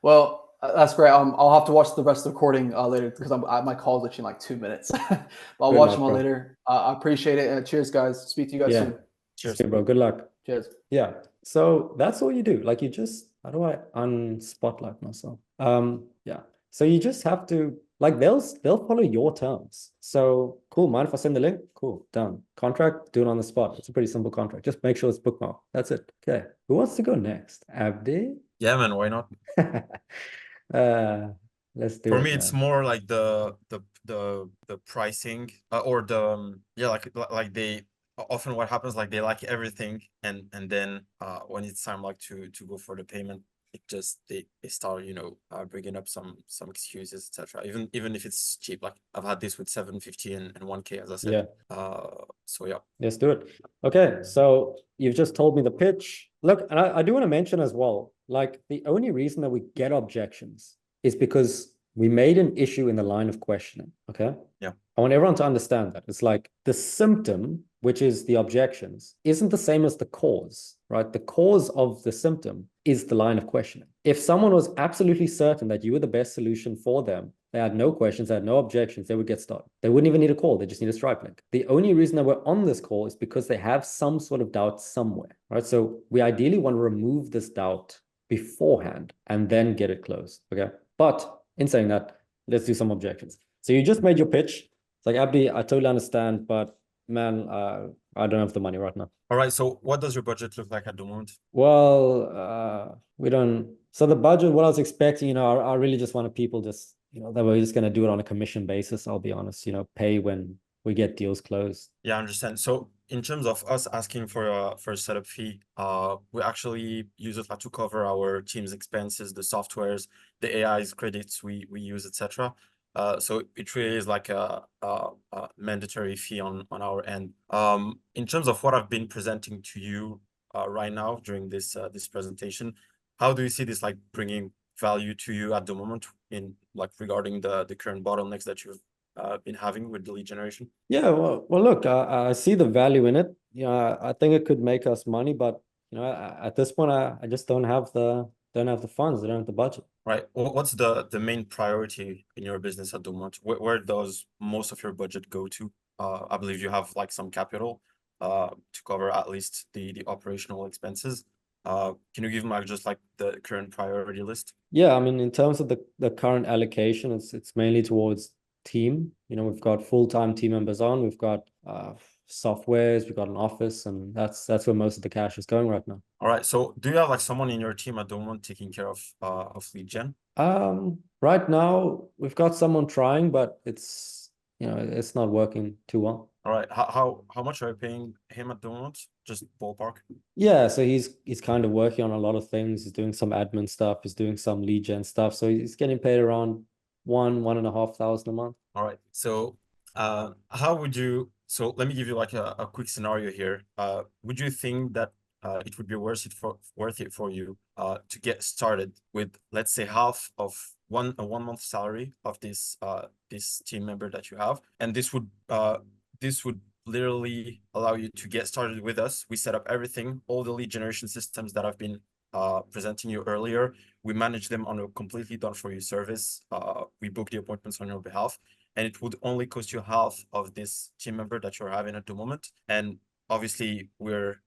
Well, That's great. I'll have to watch the rest of the recording later because my call is literally in like 2 minutes. But I'll watch them all later. I appreciate it. Cheers, guys. Speak to you guys soon. Cheers, bro. Good luck. Cheers. Yeah. So that's all you do. Like you just, how do I unspotlight myself? Yeah. So you just have to, like, they'll follow your terms. So cool. Mind if I send the link? Cool. Done. Contract, do it on the spot. It's a pretty simple contract. Just make sure it's bookmarked. That's it. Okay. Who wants to go next? Abdi? Yeah, man, why not? Let's do For it, me, it's man. more like the pricing or the yeah, like they often what happens, like they like everything, and then when it's time like to go for the payment, it just they start, you know, bringing up some excuses, etc. Even if it's cheap. Like I've had this with 750 and 1K, as I said. Yeah. So yeah, let's do it. Okay, so you've just told me the pitch. Look, and I do want to mention as well, like the only reason that we get objections is because we made an issue in the line of questioning. Okay. Yeah. I want everyone to understand that. It's like the symptom, which is the objections, isn't the same as the cause, right? The cause of the symptom is the line of questioning. If someone was absolutely certain that you were the best solution for them, they had no questions, they had no objections, they would get started. They wouldn't even need a call, they just need a Stripe link. The only reason that we're on this call is because they have some sort of doubt somewhere, right? So we ideally want to remove this doubt beforehand and then get it closed, okay? But in saying that, let's do some objections. So you just made your pitch. It's like, Abdi, I totally understand, but man, I don't have the money right now. all right. So what does your budget look like at the moment? Well, we don't. So the budget, what I was expecting, you know, I really just wanted people just, you know, that we're just going to do it on a commission basis. I'll be honest, you know, pay when we get deals closed. Yeah, I understand. So in terms of us asking for a setup fee, we actually use it to cover our team's expenses, the softwares, the AI's credits we use, etc. So it really is like a mandatory fee on our end. In terms of what I've been presenting to you right now during this this presentation, how do you see this like bringing value to you at the moment in like regarding the current bottlenecks that you've been having with the lead generation? Yeah, well, look, I see the value in it. You know, I think it could make us money, but you know, at this point, I just don't have the funds. I don't have the budget. Right. What's the main priority in your business at the moment? Where does most of your budget go to? I believe you have like some capital to cover at least the operational expenses. Can you give me just like the current priority list? Yeah, I mean, in terms of the current allocation, it's mainly towards team. You know, we've got full-time team members on, we've got softwares, we've got an office, and that's where most of the cash is going right now. All right. So do you have like someone in your team at the moment taking care of lead gen? Right now we've got someone trying, but it's, you know, it's not working too well. All right. How much are you paying him at the moment? Just ballpark. Yeah, so he's kind of working on a lot of things. He's doing some admin stuff, he's doing some lead gen stuff. So he's getting paid around $1,500 a month. All right. So how would you, so let me give you like a quick scenario here. Would you think that it would be worth it for you to get started with, let's say, half of a 1 month salary of this this team member that you have, and this would literally allow you to get started with us. We set up everything, all the lead generation systems that I've been presenting you earlier. We manage them on a completely done for you service. We book the appointments on your behalf, and it would only cost you half of this team member that you're having at the moment. And obviously we're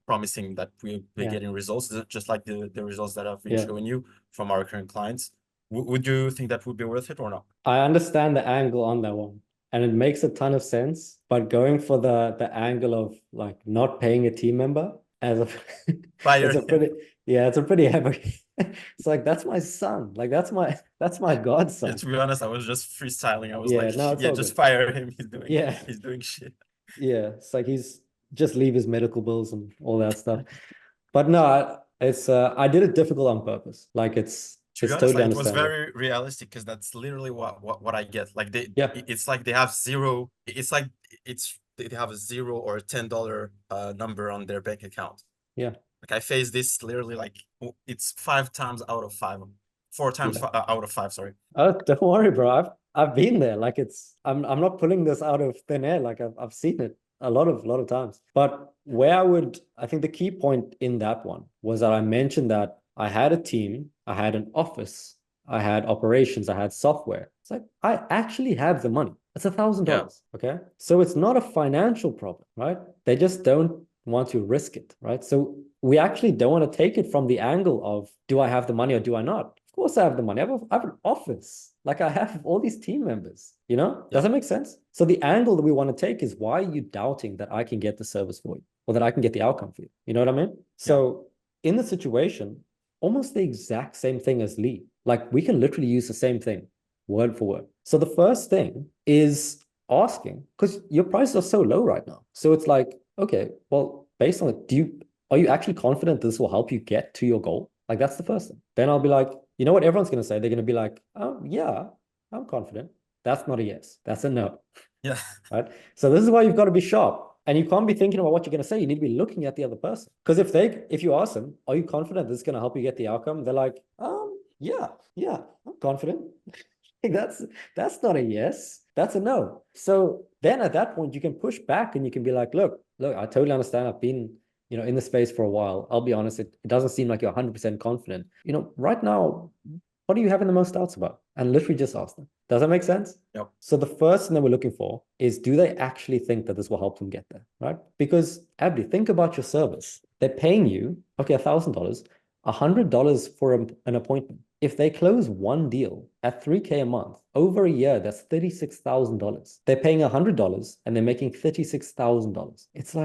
promising that we're getting results, just like the results that I've been showing you from our current clients. Would you think that would be worth it or not? I understand the angle on that one, and it makes a ton of sense, but going for the angle of like not paying a team member as a it's a pretty it's a pretty heavy. It's like, that's my son, like that's my godson. Yeah, to be honest, I was just freestyling. I was just good. fire him. He's doing shit. Yeah, it's like he's just leave his medical bills and all that stuff. But no, it's I did it difficult on purpose. Like it's totally like, understandable. it was very realistic, because that's literally what I get. Like it's like they have zero. It's like they have a $0 or a $10 number on their bank account. Yeah. Like I face this literally, like it's 5 times out of 5, 4 times out of 5. Sorry. Oh, don't worry, bro. I've been there. Like I'm not pulling this out of thin air. Like I've seen it a lot of times. But where I think the key point in that one was that I mentioned that I had a team I had an office, I had operations, I had software. It's like, I actually have the money. It's $1,000. Okay. So it's not a financial problem, right? They just don't want to risk it, right? So we actually don't want to take it from the angle of, do I have the money or do I not? Of course I have the money. I have an office. Like, I have all these team members, you know? Does that make sense? So the angle that we want to take is, why are you doubting that I can get the service for you, or that I can get the outcome for you? You know what I mean? So in the situation, almost the exact same thing as Lee. Like, we can literally use the same thing word for word. So the first thing is asking, because your prices are so low right now. So it's like, okay, well, based on it, are you actually confident this will help you get to your goal? Like, that's the first thing. Then I'll be like, you know what everyone's going to say? They're going to be like, oh, yeah, I'm confident. That's not a yes. That's a no. Yeah. Right. So this is why you've got to be sharp. And you can't be thinking about what you're going to say. You need to be looking at the other person. Because if you ask them, are you confident this is going to help you get the outcome? They're like, yeah, I'm confident. That's not a yes. That's a no. So then at that point, you can push back and you can be like, look, I totally understand. I've been, in the space for a while. I'll be honest, it doesn't seem like you're 100% confident. Right now, what are you having the most doubts about? And literally just ask them. Does that make sense? Yep. So the first thing that we're looking for is, do they actually think that this will help them get there, right? Because, Abdi, think about your service. They're paying you, okay, $1,000, $100 for an appointment. If they close one deal at $3K a month, over a year, that's $36,000. They're paying $100 and they're making $36,000. It's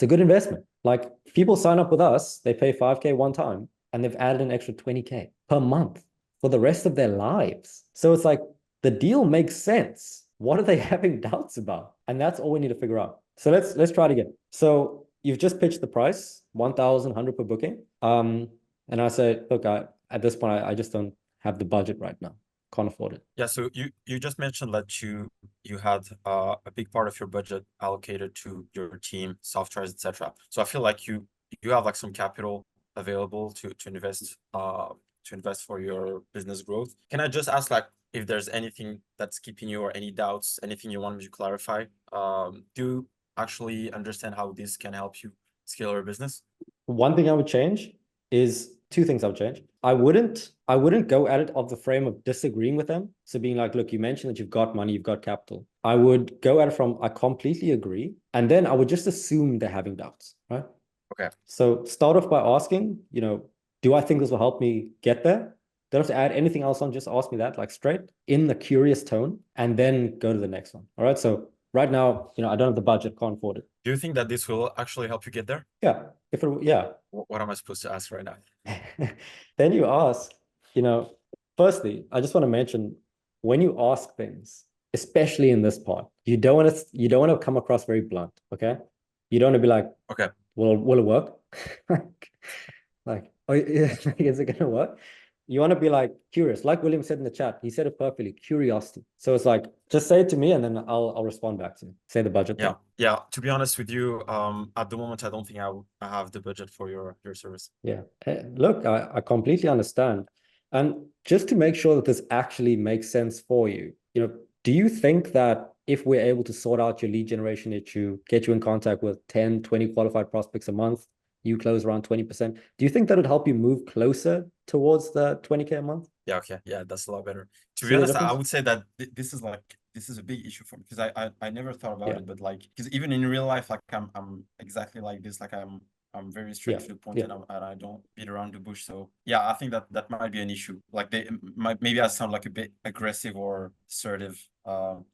a good investment. Like, people sign up with us, they pay $5K one time, and they've added an extra $20K per month for the rest of their lives. So it's like, the deal makes sense. What are they having doubts about? And that's all we need to figure out. So let's try it again. So you've just pitched the price, 1,100 per booking. And I say, look, at this point, I just don't have the budget right now. Can't afford it. Yeah. So you just mentioned that you had a big part of your budget allocated to your team, softwares, etc. So I feel like you have like some capital available to invest for your business growth. Can I just ask, like, if there's anything that's keeping you, or any doubts, anything you want me to clarify? Do you actually understand how this can help you scale your business? One thing I would change is two things I would change. I wouldn't go at it of the frame of disagreeing with them. So being like, look, you mentioned that you've got money, you've got capital. I would go at it from, I completely agree. And then I would just assume they're having doubts, right? Okay. So start off by asking, do I think this will help me get there? Don't have to add anything else on, just ask me that, like, straight in the curious tone, and then go to the next one. All right. So right now, I don't have the budget, can't afford it. Do you think that this will actually help you get there? Yeah. Yeah. What am I supposed to ask right now? Then you ask, firstly, I just want to mention, when you ask things, especially in this part, you don't want to come across very blunt. Okay. You don't want to be like, okay, will it work? Oh, is it going to work? You want to be like curious, like William said in the chat. He said it perfectly, curiosity. So it's like, just say it to me and then I'll respond back to you. Say the budget. Yeah. To be honest with you, at the moment, I don't think I have the budget for your service. Yeah. Look, I completely understand. And just to make sure that this actually makes sense for you, do you think that if we're able to sort out your lead generation issue, get you in contact with 10, 20 qualified prospects a month, you close around 20%, do you think that would help you move closer towards the 20K a month? Yeah, okay. Yeah, that's a lot better. To be honest, I would say that this is a big issue for me, because I never thought about it, but like, because even in real life, like I'm exactly like this, like I'm very straight to the point, and I don't beat around the bush. So yeah, I think that might be an issue. Like, maybe I sound like a bit aggressive or assertive. When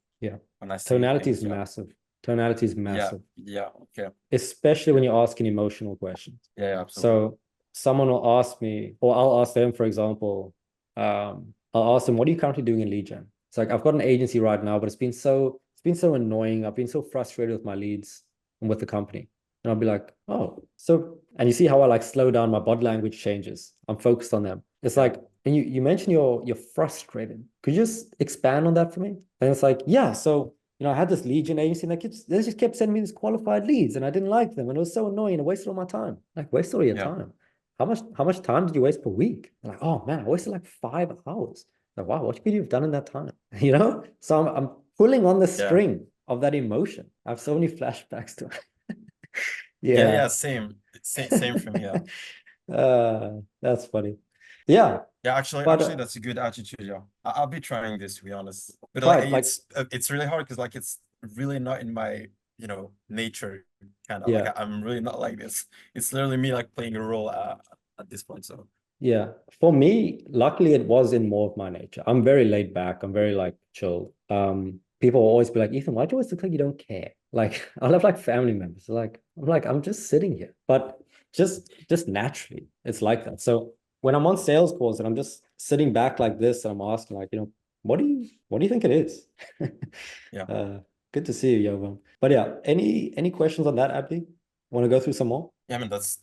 I say tonality is massive. Tonality is massive. Yeah. Okay. Especially when you're asking emotional questions. Yeah, absolutely. So someone will ask me, or I'll ask them, for example, I'll ask them, what are you currently doing in lead gen? It's like, I've got an agency right now, but it's been so annoying. I've been so frustrated with my leads and with the company. And I'll be like, oh, so, and you see how I like slow down, my body language changes. I'm focused on them. It's like, and you mentioned you're frustrated. Could you just expand on that for me? And it's like, yeah, so, I had this lead gen agency, and they just kept sending me these qualified leads, and I didn't like them, and it was so annoying. I wasted all my time. Like, wasted all your time. How much time did you waste per week? They're like, oh man, I wasted like 5 hours. Like, wow, what could you have done in that time? So I'm pulling on the string of that emotion. I have so many flashbacks to it. Yeah, same for me. That's funny. Yeah, Yeah, actually, but that's a good attitude. Yeah, I'll be trying this, to be honest. But try like, it. Like, it's really hard because like it's really not in my nature. Kind of like yeah, I'm really not like this. It's literally me like playing a role at this point. So yeah. For me, luckily, it was in more of my nature. I'm very laid back. I'm very like chill. People will always be like, Ethan, why do you always look like you don't care? Like, I'll have like family members. Like, I'm just sitting here. But just naturally, it's like that. So when I'm on sales calls and I'm just sitting back like this, and I'm asking, like, what do you think it is? yeah. Good to see you, Jovan. But yeah, any questions on that, Abdi? Want to go through some more? Yeah, I mean that's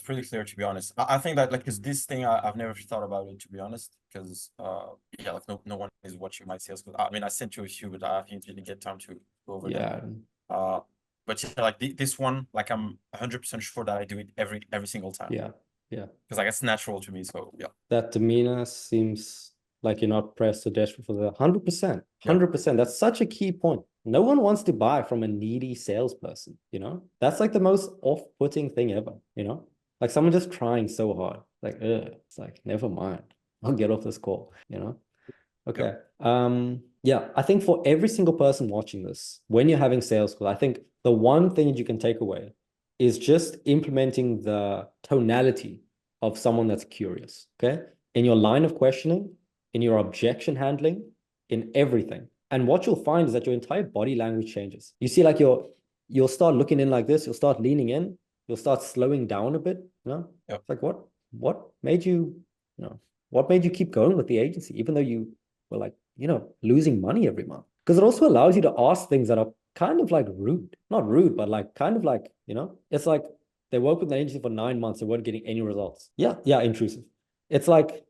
pretty clear, to be honest. I think that like because this thing I've never thought about it, to be honest, because yeah, like no one is watching my sales. I mean, I sent you a few, but I think you didn't get time to go over them. Yeah. But yeah, like this one, like I'm 100% sure that I do it every single time. Yeah. Because like it's natural to me. So yeah. That demeanor seems like you're not pressed or desperate for the 100%. 100%. That's such a key point. No one wants to buy from a needy salesperson, That's like the most off-putting thing ever, Like someone just trying so hard. Like, it's like, never mind. I'll get off this call, Okay. Yeah, I think for every single person watching this, when you're having sales call, I think the one thing that you can take away is just implementing the tonality of someone that's curious, okay? In your line of questioning, in your objection handling, in everything. And what you'll find is that your entire body language changes. You see, like you'll start looking in like this, you'll start leaning in, you'll start slowing down a bit, Yep. It's like what made you, what made you keep going with the agency, even though you were like, losing money every month? Because it also allows you to ask things that are kind of like rude. Not rude, but like kind of like, it's like they worked with an agency for 9 months and weren't getting any results. Yeah, intrusive. It's like,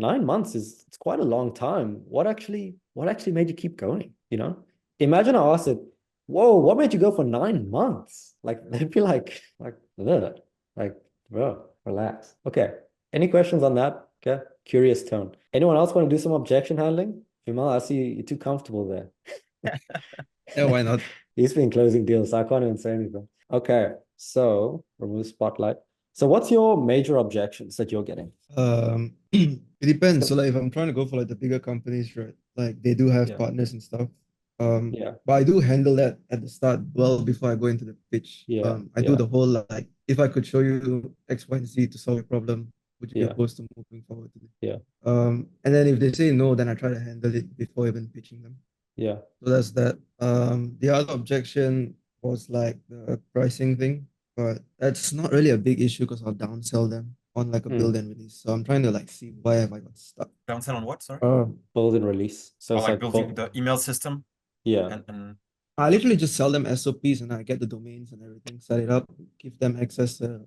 9 months it's quite a long time. What actually made you keep going? Imagine I asked it, whoa, what made you go for 9 months? Like they'd be like, ugh. Like, bro, relax. Okay. Any questions on that? Okay. Curious tone. Anyone else want to do some objection handling? Vimal, I see you're too comfortable there. Yeah, why not? He's been closing deals, so I can't even say anything. Okay. So remove spotlight. So what's your major objections that you're getting? It depends. So like if I'm trying to go for like the bigger companies, right? Like they do have partners and stuff. But I do handle that at the start well before I go into the pitch. I do the whole like if I could show you X, Y, and Z to solve your problem, would you be opposed to moving forward to it? And then if they say no, then I try to handle it before even pitching them. So that's that. The other objection was like the pricing thing, but that's not really a big issue because I'll downsell them on like a build and release. So I'm trying to like see why have I got stuck. Downsell on what? Sorry. Build and release. So or it's like building the email system. Yeah. And I literally just sell them SOPs and I get the domains and everything, set it up, give them access to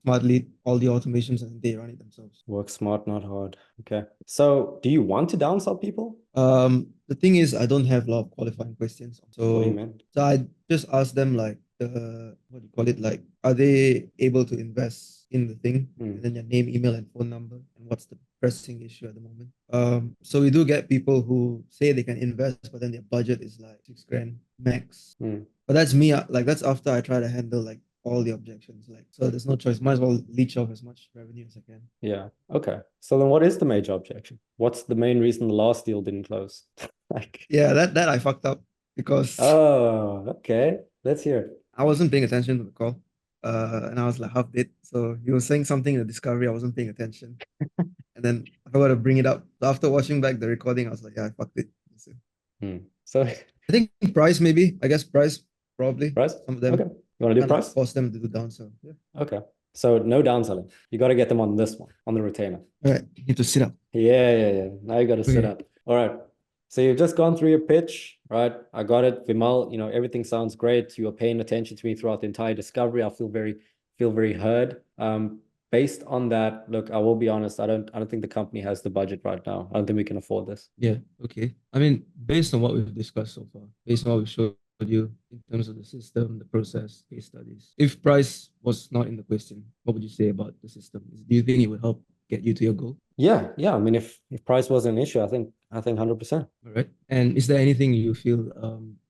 smartly all the automations and they run it themselves. Work smart, not hard. Okay. So do you want to downsell people? The thing is I don't have a lot of qualifying questions. So what do you mean? So I just ask them like what do you call it? Like, are they able to invest in the thing? And then their name, email, and phone number, and what's the pressing issue at the moment. So we do get people who say they can invest, but then their budget is like 6 grand max. But that's me. Like that's after I try to handle like all the objections. Like so, there's no choice. Might as well leech off as much revenue as I can. Yeah. Okay. So then, what is the major objection? What's the main reason the last deal didn't close? Like. Yeah, that I fucked up because. Oh, okay. Let's hear it. I wasn't paying attention to the call. And I was like half dead. So he was saying something in the discovery. I wasn't paying attention. And then I forgot to bring it up. So after watching back the recording, I was like, yeah, I fucked it. So I think price, maybe. I guess price, probably. Price? Some of them. Okay. You want to do price? Force them to do downsell. Yeah. Okay. So no downselling. You got to get them on this one, on the retainer. All right. You need to sit up. Yeah. Now you got to sit up. All right. So you've just gone through your pitch, right? I got it. Vimal, everything sounds great. You are paying attention to me throughout the entire discovery. I feel very heard. Based on that, look, I will be honest. I don't think the company has the budget right now. I don't think we can afford this. Yeah. Okay. I mean, based on what we've discussed so far, based on what we've showed you in terms of the system, the process, case studies, if price was not in the question, what would you say about the system? Do you think it would help get you to your goal? Yeah. I mean, if price wasn't an issue, I think 100%. All right. And is there anything you feel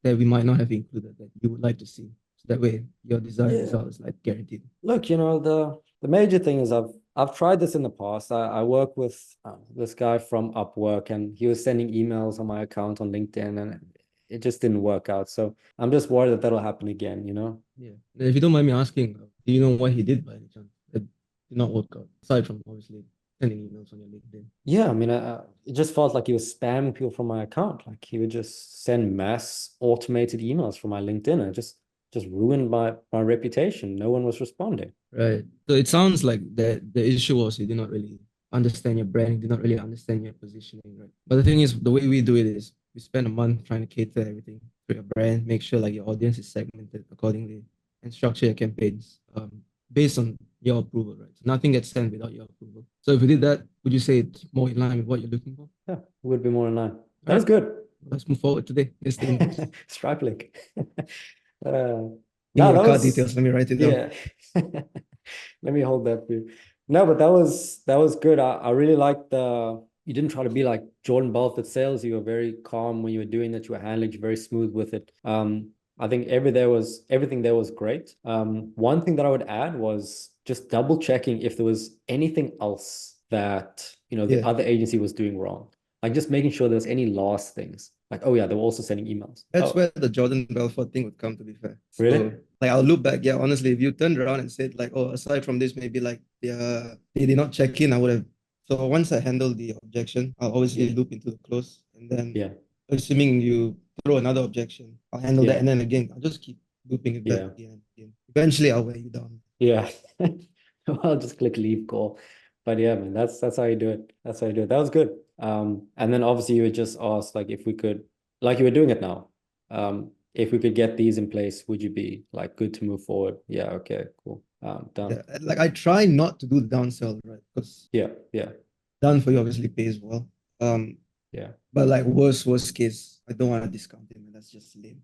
that we might not have included that you would like to see? So that way your desired result is like guaranteed. Look, the major thing is I've I've tried this in the past. I work with this guy from Upwork, and he was sending emails on my account on LinkedIn, and it just didn't work out. So I'm just worried that that'll happen again, you know? Yeah. If you don't mind me asking, do you know what he did by any chance? It did not work out, aside from obviously sending emails on your LinkedIn. Yeah, I mean, it just felt like he was spamming people from my account. Like he would just send mass automated emails from my LinkedIn, and it just ruined my reputation. No one was responding. Right. So it sounds like the issue was you did not really understand your brand, you did not really understand your positioning, right? But the thing is, the way we do it is we spend a month trying to cater everything to your brand, make sure like your audience is segmented accordingly, and structure your campaigns based on your approval, right? So nothing gets sent without your approval. So if we did that, would you say it's more in line with what you're looking for? Yeah, it would be more in line. That was good. Let's move forward today. Let's stay in touch. Stripe link. Give me your card details. Let me write it down. Yeah. Let me hold that for you. No, but that was good. I really liked you didn't try to be like Jordan Belfort sales. You were very calm when you were doing that. You were handling it very smooth with it. I think everything there was great. One thing that I would add was just double checking if there was anything else that, you know, the other agency was doing wrong. Like just making sure there's any last things. Like, oh yeah, they were also sending emails. That's where the Jordan Belfort thing would come, to be fair. So, really? Like I'll look back, yeah, honestly, if you turned around and said like, oh, aside from this, maybe like they did not check in, I would have. So once I handle the objection, I'll obviously loop into the close, and then assuming you throw another objection, I'll handle that, and then again, I'll just keep looping it back again. Eventually, I'll wear you down. Yeah. I'll just click leave call. But yeah, man, that's how you do it. That's how you do it. That was good. And then obviously you would just ask like if we could, like you were doing it now, if we could get these in place, would you be like good to move forward? Yeah, okay, cool. Done. Yeah, like I try not to do the downsell, right? Because done for you obviously pays well. But like worst case, I don't want to discount it, man. That's just lame.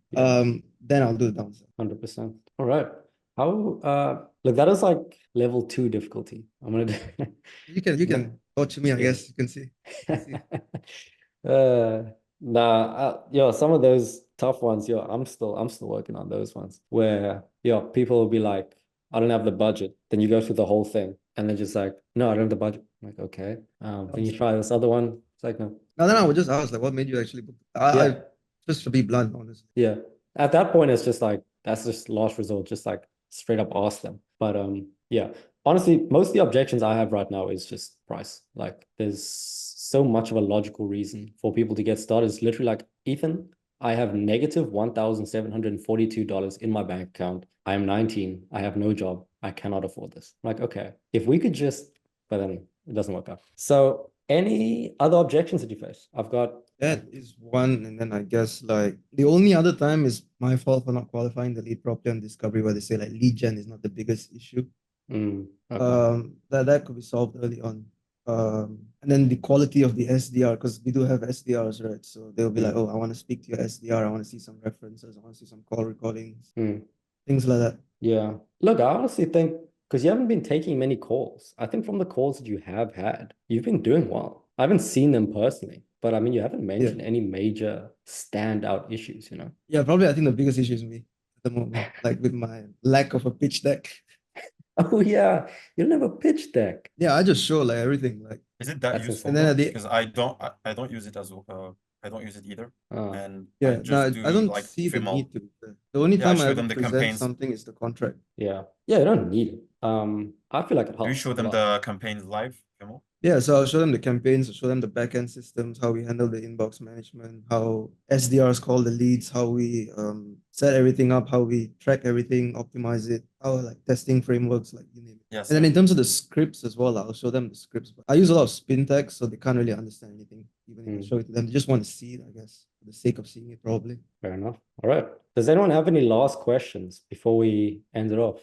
Then I'll do the downsell. 100%. All right. How look, that is like level 2 difficulty. I'm gonna do you can watch me, I guess you can see. Some of those tough ones, I'm still working on those ones where people will be like, I don't have the budget. Then you go through the whole thing and they're just like, no, I don't have the budget. I'm like, okay. Can you try this other one? It's like, no. Then I would just ask like, what made you actually book? I just to be blunt, honestly. Yeah. At that point, it's just like that's just last resort, just like straight up ask them. But honestly, most of the objections I have right now is just price. Like there's so much of a logical reason for people to get started. It's literally like, Ethan, I have negative $1,742 in my bank account. I am 19. I have no job. I cannot afford this. I'm like, okay, if we could just, but then it doesn't work out. So any other objections that you face? I've got that is one, and then I guess like the only other time is my fault for not qualifying the lead properly on discovery, where they say like lead gen is not the biggest issue. Okay. That could be solved early on. And then the quality of the SDR, because we do have SDRs, right? So they'll be like, oh, I want to speak to your SDR. I want to see some references. I want to see some call recordings, things like that. Yeah. Look, I honestly think because you haven't been taking many calls. I think from the calls that you have had, you've been doing well. I haven't seen them personally, but I mean, you haven't mentioned any major standout issues, you know? Yeah, probably I think the biggest issue is me at the moment, like with my lack of a pitch deck. Oh yeah, you don't have a pitch deck. Yeah, I just show like everything. Like, is it that useful? Because I don't use it as I don't use it either. And I don't like see the need to. The only time I present something is the contract. Yeah, you don't need it. I feel like it helps. Do you show them the campaigns live, Fimo? Yeah, so I'll show them the campaigns, I'll show them the backend systems, how we handle the inbox management, how SDRs call the leads, how we set everything up, how we track everything, optimize it, how like testing frameworks, like you name it. Yes. And then in terms of the scripts as well, I'll show them the scripts. But I use a lot of spin tags, so they can't really understand anything, even if I show it to them. They just want to see it, I guess, for the sake of seeing it, probably. Fair enough. All right. Does anyone have any last questions before we end it off?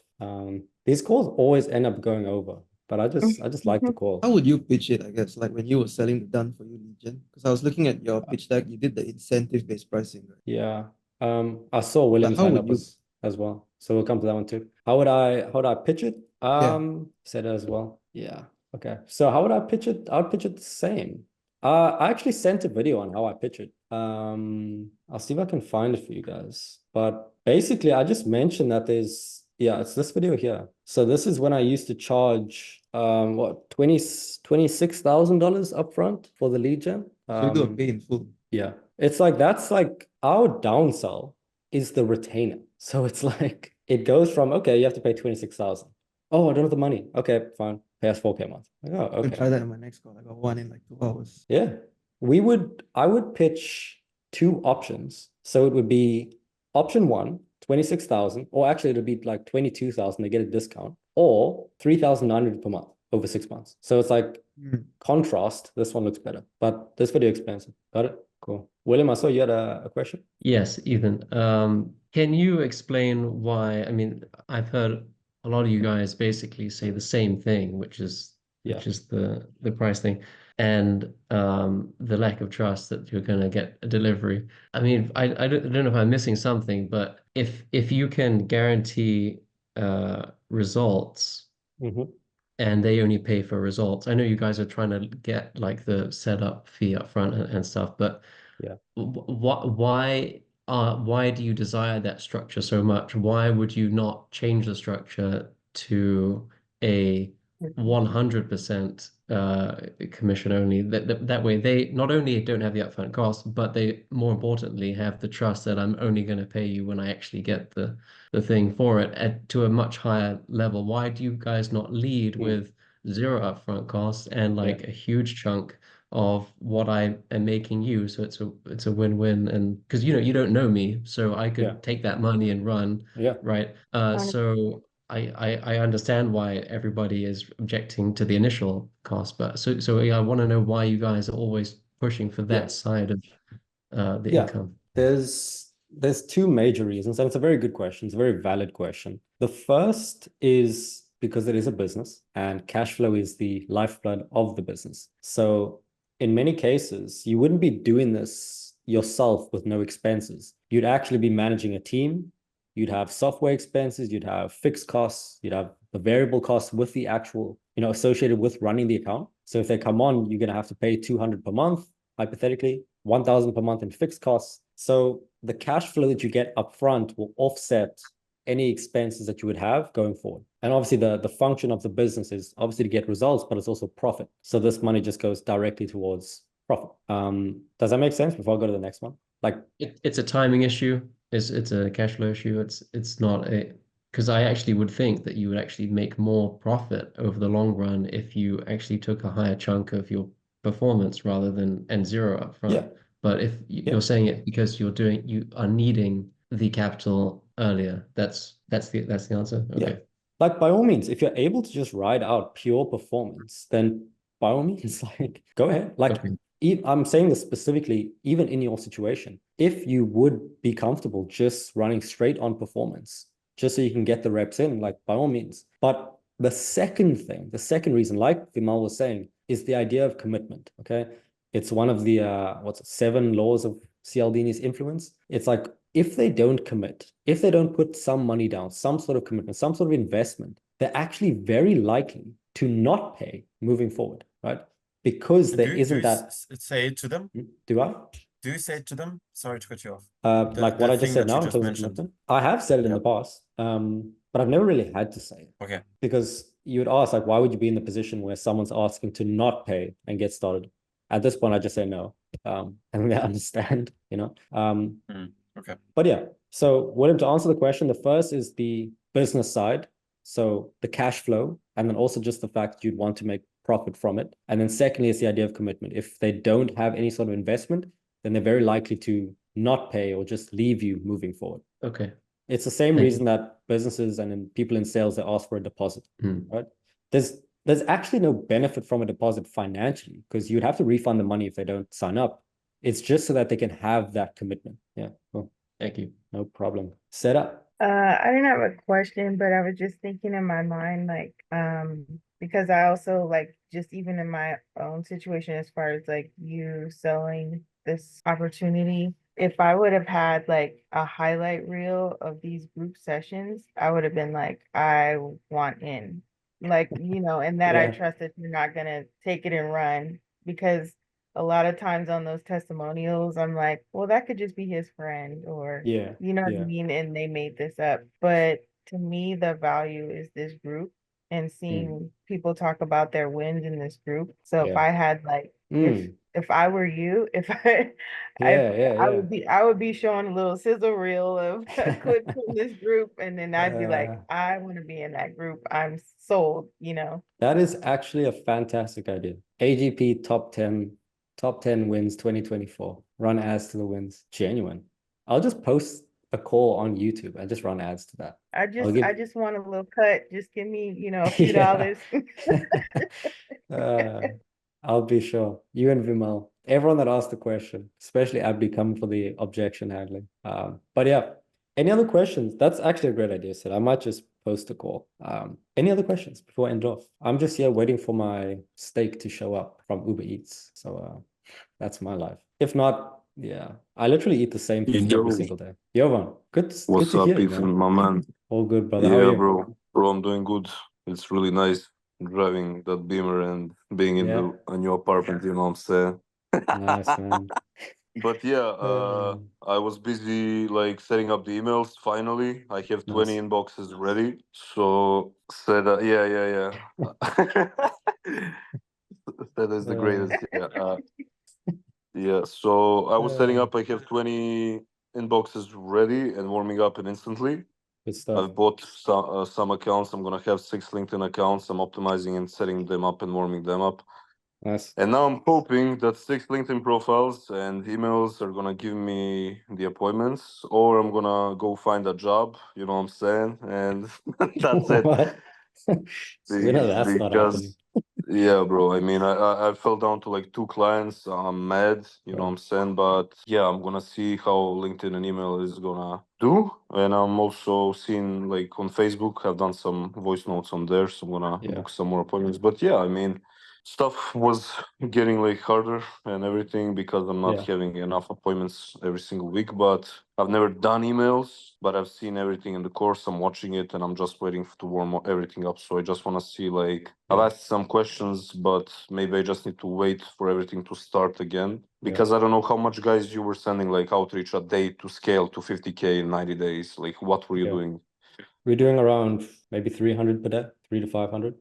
These calls always end up going over. But I just like the call. How would you pitch it, I guess, like when you were selling the done for you lead gen? Because I was looking at your pitch deck, you did the incentive-based pricing, right? Yeah. I saw William's hand up as well. So we'll come to that one too. How would I pitch it? Said it as well. Yeah. Okay. So how would I pitch it? I would pitch it the same. I actually sent a video on how I pitch it. I'll see if I can find it for you guys. But basically, I just mentioned that there's Yeah, it's this video here. So this is when I used to charge what, $26,000 upfront for the lead gen. So you do a pay in full. Yeah. It's like that's like our downsell is the retainer. So it's like it goes from, okay, you have to pay 26,000. Oh, I don't have the money. Okay, fine. Pay us 4K a month. Like, oh, I can okay. try that in my next call. I got one in like 2 hours. Yeah. I would pitch two options. So it would be option one, 26,000, or actually it'll be like 22,000 to get a discount, or 3,900 per month over 6 months. So it's like contrast. This one looks better, but this video expensive. Got it? Cool. William, I saw you had a question. Yes, Ethan. Can you explain why? I mean, I've heard a lot of you guys basically say the same thing, which is the price thing, and the lack of trust that you're going to get a delivery. I mean, I don't know if I'm missing something, but if you can guarantee results, and they only pay for results. I know you guys are trying to get like the setup fee up front and stuff, but yeah, why do you desire that structure so much? Why would you not change the structure to a 100% commission only? That way they not only don't have the upfront cost, but they more importantly have the trust that I'm only going to pay you when I actually get the thing for it to a much higher level. Why do you guys not lead with zero upfront costs and like a huge chunk of what I am making you? So it's a win-win, and because you don't know me, so I could take that money and run, right? So I understand why everybody is objecting to the initial cost, but so yeah, I want to know why you guys are always pushing for that side of the income. There's two major reasons, and it's a very good question. It's a very valid question. The first is because it is a business and cash flow is the lifeblood of the business. So in many cases, you wouldn't be doing this yourself with no expenses. You'd actually be managing a team. You'd have software expenses, you'd have fixed costs, you'd have the variable costs with the actual, associated with running the account. So if they come on, you're going to have to pay 200 per month, hypothetically, 1,000 per month in fixed costs. So the cash flow that you get upfront will offset any expenses that you would have going forward. And obviously the function of the business is obviously to get results, but it's also profit. So this money just goes directly towards profit. Does that make sense before I go to the next one? Like it's a timing issue. It's a cash flow issue. It's not because I actually would think that you would actually make more profit over the long run if you actually took a higher chunk of your performance rather than zero up front. Yeah. But if you're saying it because you are needing the capital earlier, that's the answer. Okay. Yeah. Like by all means, if you're able to just ride out pure performance, then by all means, like go ahead. Like I'm saying this specifically, even in your situation, if you would be comfortable just running straight on performance, just so you can get the reps in, like by all means. But the second reason, like Vimal was saying, is the idea of commitment. Okay. It's one of the 7 laws of Cialdini's influence. It's like if they don't commit, if they don't put some money down, some sort of commitment, some sort of investment, they're actually very likely to not pay moving forward, right? Because there isn't that. Say it to them. Do I? Do you say it to them? Sorry to cut you off. Like what I just said now in terms of commitment. I have said it in the past, but I've never really had to say it. Okay. Because you would ask, like, why would you be in the position where someone's asking to not pay and get started? At this point, I just say no. And they understand, Okay. But yeah, so William, to answer the question, the first is the business side. So the cash flow, and then also just the fact you'd want to make profit from it. And then secondly, is the idea of commitment. If they don't have any sort of investment, then they're very likely to not pay or just leave you moving forward. Okay. It's the same reason that businesses and people in sales, they ask for a deposit, right? There's actually no benefit from a deposit financially because you'd have to refund the money if they don't sign up. It's just so that they can have that commitment. Yeah. Cool. Thank you. No problem. Set up. I didn't have a question, but I was just thinking in my mind, like, because I also like just even in my own situation, as far as like you selling this opportunity, if I would have had like a highlight reel of these group sessions, I would have been like, I want in, like, and that I trust that you're not gonna take it and run, because a lot of times on those testimonials, I'm like, well, that could just be his friend, or, what I mean? And they made this up. But to me, the value is this group and seeing people talk about their wins in this group. So if I had like, if I were you, if I would be showing a little sizzle reel of clips from this group, and then I'd be like, I want to be in that group. I'm sold, you know. That is actually a fantastic idea. AGP top 10 wins 2024. Run ads to the wins. Genuine. I'll just post a call on YouTube and just run ads to that. I just want a little cut. Just give me, you know, a few dollars. I'll be sure. You and Vimal, everyone that asked the question, especially Abdi coming for the objection handling. But yeah, any other questions? That's actually a great idea, Sid. I might just post a call. Any other questions before I end off? I'm just here waiting for my steak to show up from Uber Eats. So that's my life. If not, yeah, I literally eat the same thing every single day. Jovan, good to hear you, man. My man? All good, brother. How are you? Bro, I'm doing good. It's really nice driving that Beamer and being in a new apartment, you know what I'm saying? Nice, man. But yeah, I was busy like setting up the emails. Finally, I have 20 inboxes ready. So said, yeah. That is the greatest. Yeah. So I was setting up. I have 20 inboxes ready and warming up and instantly. Good stuff. I've bought some accounts. I'm gonna have 6 LinkedIn accounts. I'm optimizing and setting them up and warming them up. Nice. And now I'm hoping that 6 LinkedIn profiles and emails are gonna give me the appointments, or I'm gonna go find a job. You know what I'm saying? And that's it. What? That's not happening. Yeah, bro. I mean, I fell down to like 2 clients. I'm mad, you know what I'm saying? But yeah, I'm gonna see how LinkedIn and email is gonna do. And I'm also seeing like on Facebook, I've done some voice notes on there, so I'm gonna book some more appointments. But yeah, I mean, stuff was getting like harder and everything because I'm not having enough appointments every single week. But I've never done emails, but I've seen everything in the course. I'm watching it and I'm just waiting to warm everything up. So I just want to see like, I've asked some questions, but maybe I just need to wait for everything to start again. Because I don't know how much, guys, you were sending like outreach a day to scale to 50K in 90 days. Like, what were you doing? We're doing around maybe 300 per day, 3 to 500.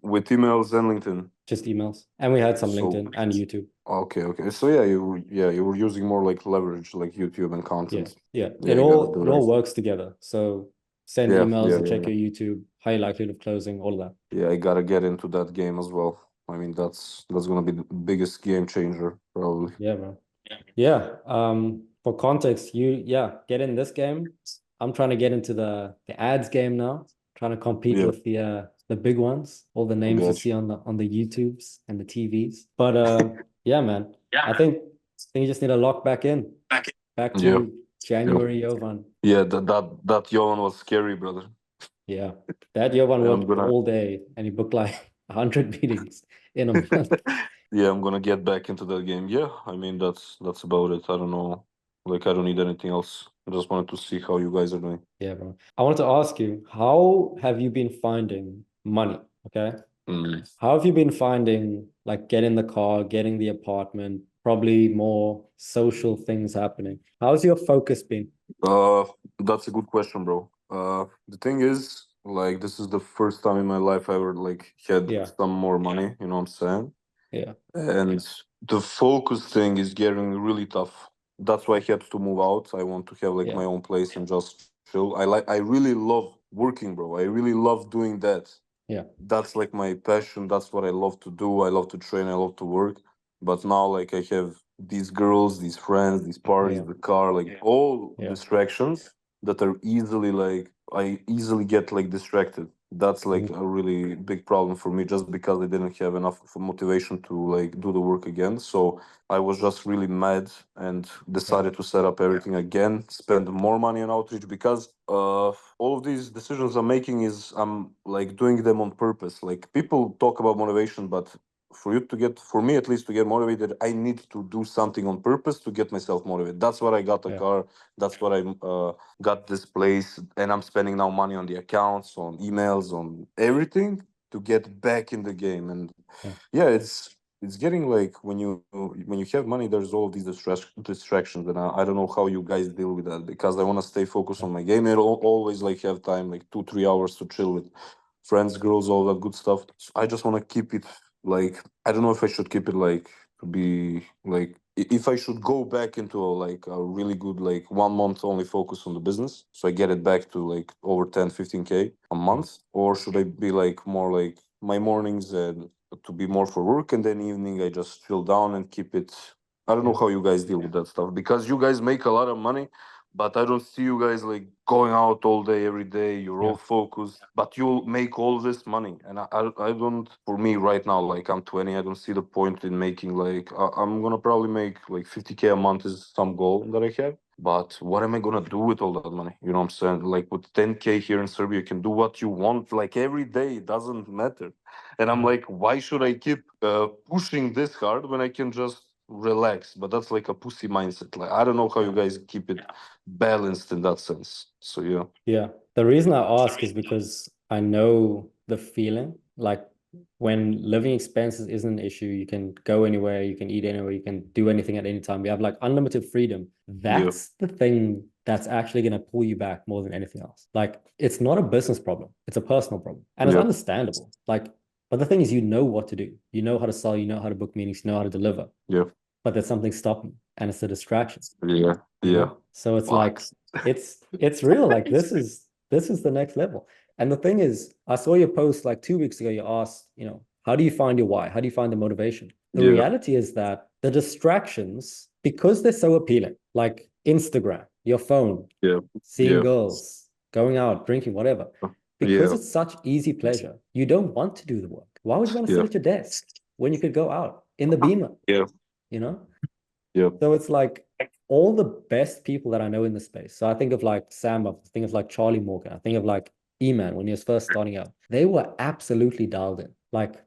With emails and LinkedIn. Just emails, and we had some LinkedIn and YouTube. Okay. So yeah, you were using more like leverage, like YouTube and content. Yeah. It all works together. So send emails, check your YouTube, high likelihood of closing, all of that. Yeah, I gotta get into that game as well. I mean, that's gonna be the biggest game changer, probably. Yeah, bro. Yeah. For context, get in this game. I'm trying to get into the ads game now, trying to compete with the big ones, all the names you see on the YouTubes and the TVs. But yeah, man. I think you just need to lock back in. Back to January Jovan. Yeah, that Jovan was scary, brother. Yeah. That Jovan worked all day and he booked like 100 meetings in a month. Yeah, I'm gonna get back into that game. Yeah, I mean that's about it. I don't know. Like, I don't need anything else. I just wanted to see how you guys are doing. Yeah, bro. I wanted to ask you, how have you been finding money? Okay. How have you been finding like getting the car, getting the apartment, probably more social things happening? How's your focus been? That's a good question, bro. The thing is, like, this is the first time in my life I ever like had some more money, you know what I'm saying? Yeah. And the focus thing is getting really tough. That's why I had to move out. I want to have like my own place and just chill. I really love working, bro. I really love doing that. Yeah. That's like my passion. That's what I love to do. I love to train. I love to work. But now like I have these girls, these friends, these parties, the car, like all distractions that are easily like, I easily get like distracted. That's like a really big problem for me, just because I didn't have enough motivation to like do the work again. So I was just really mad and decided to set up everything again, spend more money on outreach, because all of these decisions I'm making is I'm like doing them on purpose. Like, people talk about motivation, but for me at least, to get motivated, I need to do something on purpose to get myself motivated. That's what I got a car. That's what I got this place, and I'm spending now money on the accounts, on emails, on everything to get back in the game. And it's getting like when you have money, there's all these distractions, and I don't know how you guys deal with that, because I want to stay focused on my game and always like have time, like 2-3 hours to chill with friends, girls, all that good stuff. So I just want to keep it like, I don't know if I should keep it like to be like, if I should go back into like a really good like 1 month only focus on the business, so I get it back to like over 10-15K a month, or should I be like more like my mornings and to be more for work, and then evening I just chill down and keep it. I don't know how you guys deal with that stuff, because you guys make a lot of money, but I don't see you guys like going out all day, every day. You're all focused, but you make all this money. And I don't, for me right now, like I'm 20, I don't see the point in making like, I'm gonna probably make like 50K a month is some goal that I have. But what am I gonna do with all that money? You know what I'm saying? Like with 10K here in Serbia, you can do what you want, like every day, it doesn't matter. And I'm like, why should I keep pushing this hard when I can just relax? But that's like a pussy mindset. Like, I don't know how you guys keep it balanced in that sense. So yeah, the reason I ask is because I know the feeling, like when living expenses isn't an issue, you can go anywhere, you can eat anywhere, you can do anything at any time, you have like unlimited freedom. That's the thing that's actually going to pull you back more than anything else. Like, it's not a business problem, it's a personal problem, and it's understandable. Like, but the thing is, you know what to do, you know how to sell, you know how to book meetings, you know how to deliver. But there's something stopping, and it's a distraction. So it's like, it's real. Like, this is the next level. And the thing is, I saw your post like 2 weeks ago. You asked, how do you find your why? How do you find the motivation? The reality is that the distractions, because they're so appealing, like Instagram, your phone, seeing girls, going out, drinking, whatever, because it's such easy pleasure, you don't want to do the work. Why would you want to sit at your desk when you could go out in the Beamer? So it's like, all the best people that I know in the space. So I think of like Sam, I think of like Charlie Morgan, I think of like E-Man when he was first starting out. They were absolutely dialed in, like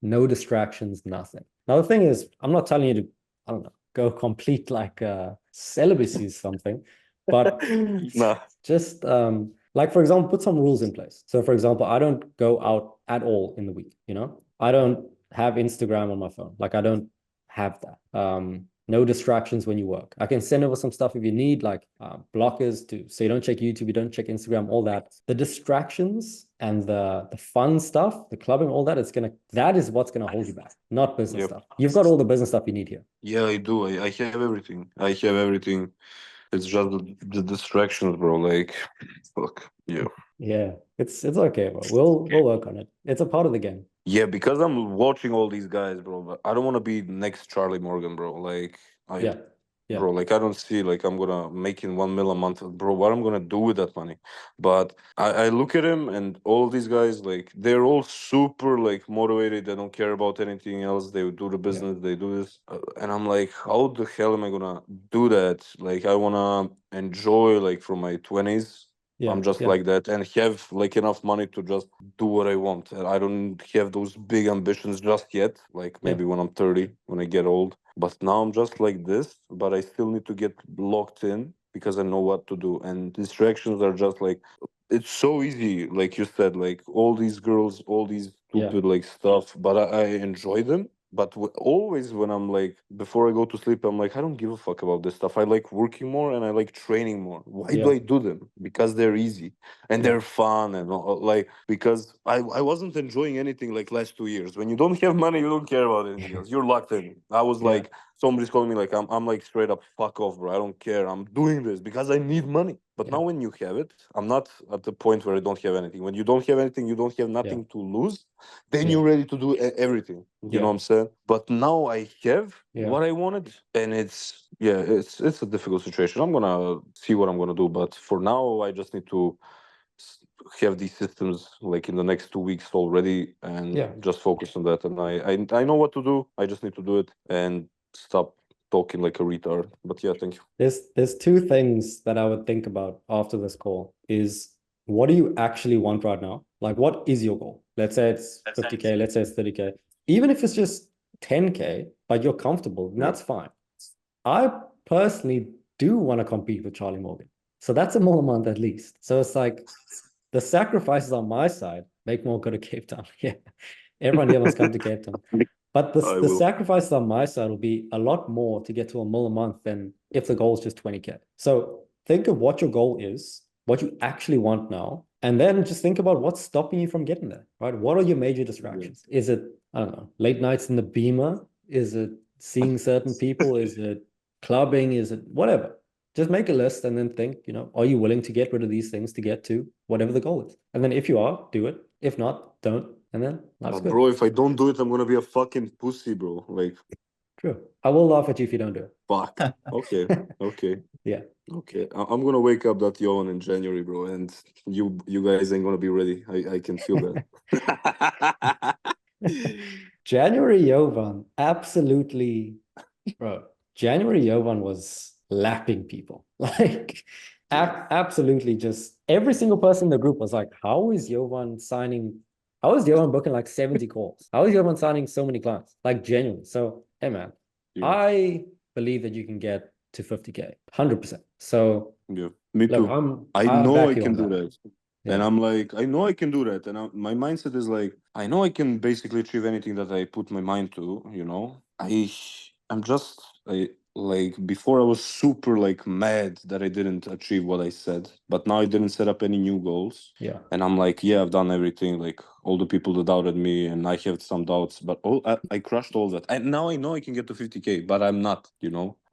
no distractions, nothing. Now the thing is, I'm not telling you to, I don't know, go complete like celibacy or something, but just like, for example, put some rules in place. So for example, I don't go out at all in the week, I don't have Instagram on my phone. Like, I don't have that. No distractions when you work. I can send over some stuff if you need, like blockers so you don't check YouTube, you don't check Instagram, all that. The distractions and the fun stuff, the clubbing, all that, that is what's gonna hold you back, not business stuff. You've got all the business stuff you need here. Yeah, I do. I have everything. It's just the distractions, bro. Like, fuck. Yeah, it's okay, bro. We'll work on it. It's a part of the game. Yeah, because I'm watching all these guys, bro. But I don't want to be next Charlie Morgan, bro. Like, bro, like I don't see like I'm gonna make in 1 mil a month, bro. What I'm gonna do with that money? But I look at him and all these guys, like they're all super like motivated. They don't care about anything else. They do the business. They do this, and I'm like, how the hell am I gonna do that? Like, I wanna enjoy like from my 20s. I'm just like that, and have like enough money to just do what I want. And I don't have those big ambitions just yet. Like maybe when I'm 30, when I get old. But now I'm just like this, but I still need to get locked in because I know what to do. And distractions are just like, it's so easy, like you said, like all these girls, all these stupid like stuff, but I enjoy them. But always when I'm like, before I go to sleep, I'm like, I don't give a fuck about this stuff. I like working more and I like training more. Why do I do them? Because they're easy and they're fun and like, because I wasn't enjoying anything like last 2 years. When you don't have money, you don't care about anything else. You're locked in. I was like, somebody's calling me like, I'm like straight up, fuck off, bro. I don't care. I'm doing this because I need money. But now when you have it, I'm not at the point where I don't have anything. When you don't have anything, you don't have nothing to lose, then you're ready to do everything. You know what I'm saying? But now I have what I wanted, and it's a difficult situation. I'm gonna see what I'm gonna do, but for now, I just need to have these systems like in the next 2 weeks already, and just focus on that. And I know what to do. I just need to do it and stop talking like a retard. But yeah, thank you. There's two things that I would think about after this call is, what do you actually want right now? Like, what is your goal? Let's say it's 50K, let's say it's 30K. Even if it's just 10K, but you're comfortable, that's fine. I personally do want to compete with Charlie Morgan. So that's a more a month at least. So it's like, the sacrifices on my side make more go to Cape Town. Everyone here must come to Cape Town. But the sacrifice on my side will be a lot more to get to $1 million a month than if the goal is just 20K. So think of what your goal is, what you actually want now, and then just think about what's stopping you from getting there, right? What are your major distractions? Is it, I don't know, late nights in the Beamer? Is it seeing certain people? Is it clubbing? Is it whatever? Just make a list and then think, are you willing to get rid of these things to get to whatever the goal is? And then if you are, do it. If not, don't. And then that's good. Bro, if I don't do it, I'm gonna be a fucking pussy, bro. Like, true. I will laugh at you if you don't do it. Fuck. Okay. Okay. Yeah. Okay. I'm gonna wake up that yawn in January, bro, and you guys ain't gonna be ready. I can feel that. January Jovan, absolutely, bro. January Jovan was lapping people. Like, absolutely just every single person in the group was like, how is Jovan booking like 70 calls? How is Jovan signing so many clients? Like, genuine. So, hey, man, I believe that you can get to 50K, 100%. So, yeah, me too. Look, I know I can do that. Yeah. And I'm like, I know I can do that. And my mindset is like, I know I can basically achieve anything that I put my mind to, I'm just, like, before I was super like mad that I didn't achieve what I said, but now I didn't set up any new goals. Yeah. And I'm like, yeah, I've done everything. Like all the people that doubted me, and I have some doubts, but I crushed all that. And now I know I can get to 50K, but I'm not,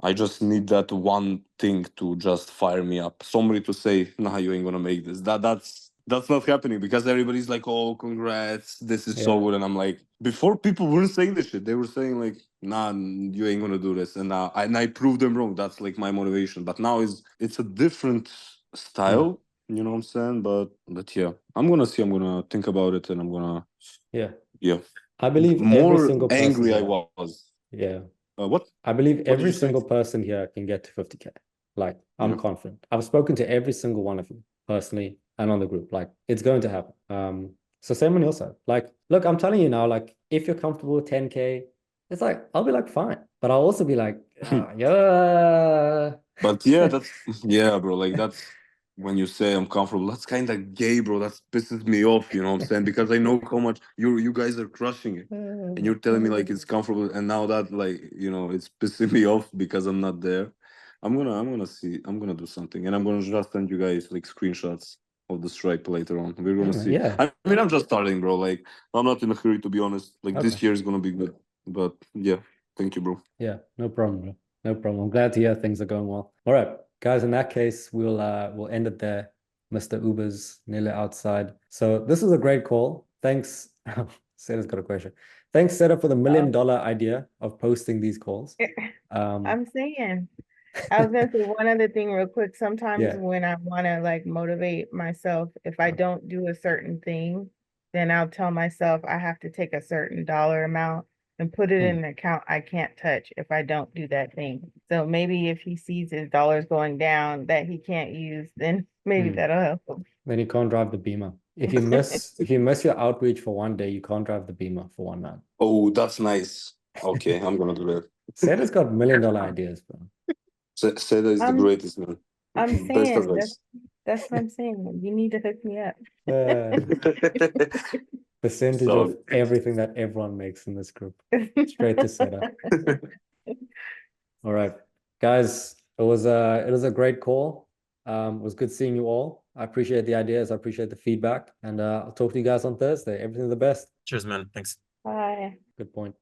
I just need that one thing to just fire me up. Somebody to say, nah, you ain't gonna make this. That's not happening, because everybody's like, oh, congrats, this is so good. And I'm like, before, people weren't saying this shit. They were saying like, nah, you ain't gonna do this. And I proved them wrong. That's like my motivation. But now it's a different style, you know what I'm saying? But yeah, I'm gonna think about it, and I'm gonna I believe more every single person angry here, I was. Yeah. What? I believe every single person here can get to 50K. Like, I'm confident. I've spoken to every single one of you personally and on the group. Like, it's going to happen. So same on your side. Like, look, I'm telling you now, like, if you're comfortable with 10K, it's like, I'll be like, fine. But I'll also be like, yeah. But yeah, bro. Like, that's when you say I'm comfortable, that's kind of gay, bro. That pisses me off, you know what I'm saying? Because I know how much you guys are crushing it. And you're telling me like it's comfortable, and now that, like, it's pissing me off because I'm not there. I'm gonna do something, and I'm gonna just send you guys like screenshots of the stripe later on. We're gonna see. Yeah. I mean, I'm just starting, bro. Like, I'm not in a hurry, to be honest. Like, this year is gonna be good. But yeah, thank you, bro. Yeah, no problem, bro. No problem. I'm glad to hear things are going well. All right, guys, in that case, we'll end it there. Mr. Uber's nearly outside. So this was a great call. Thanks. Seta's got a question. Thanks, Seta, for the $1 million idea of posting these calls. I'm saying, I was gonna say one other thing real quick. Sometimes when I want to like motivate myself, if I don't do a certain thing, then I'll tell myself I have to take a certain dollar amount and put it in an account I can't touch if I don't do that thing. So maybe if he sees his dollars going down that he can't use, then maybe that'll help him. Then you can't drive the Beamer. If you miss your outreach for one day, you can't drive the Beamer for one night. Oh, that's nice. Okay, I'm gonna do that. Seta's got $1 million ideas, bro. Seta is the greatest, man. I'm saying that's what I'm saying. You need to hook me up. Percentage of everything that everyone makes in this group. Straight to Seta. All right, guys. It was a great call. It was good seeing you all. I appreciate the ideas. I appreciate the feedback. And I'll talk to you guys on Thursday. Everything the best. Cheers, man. Thanks. Bye. Good point.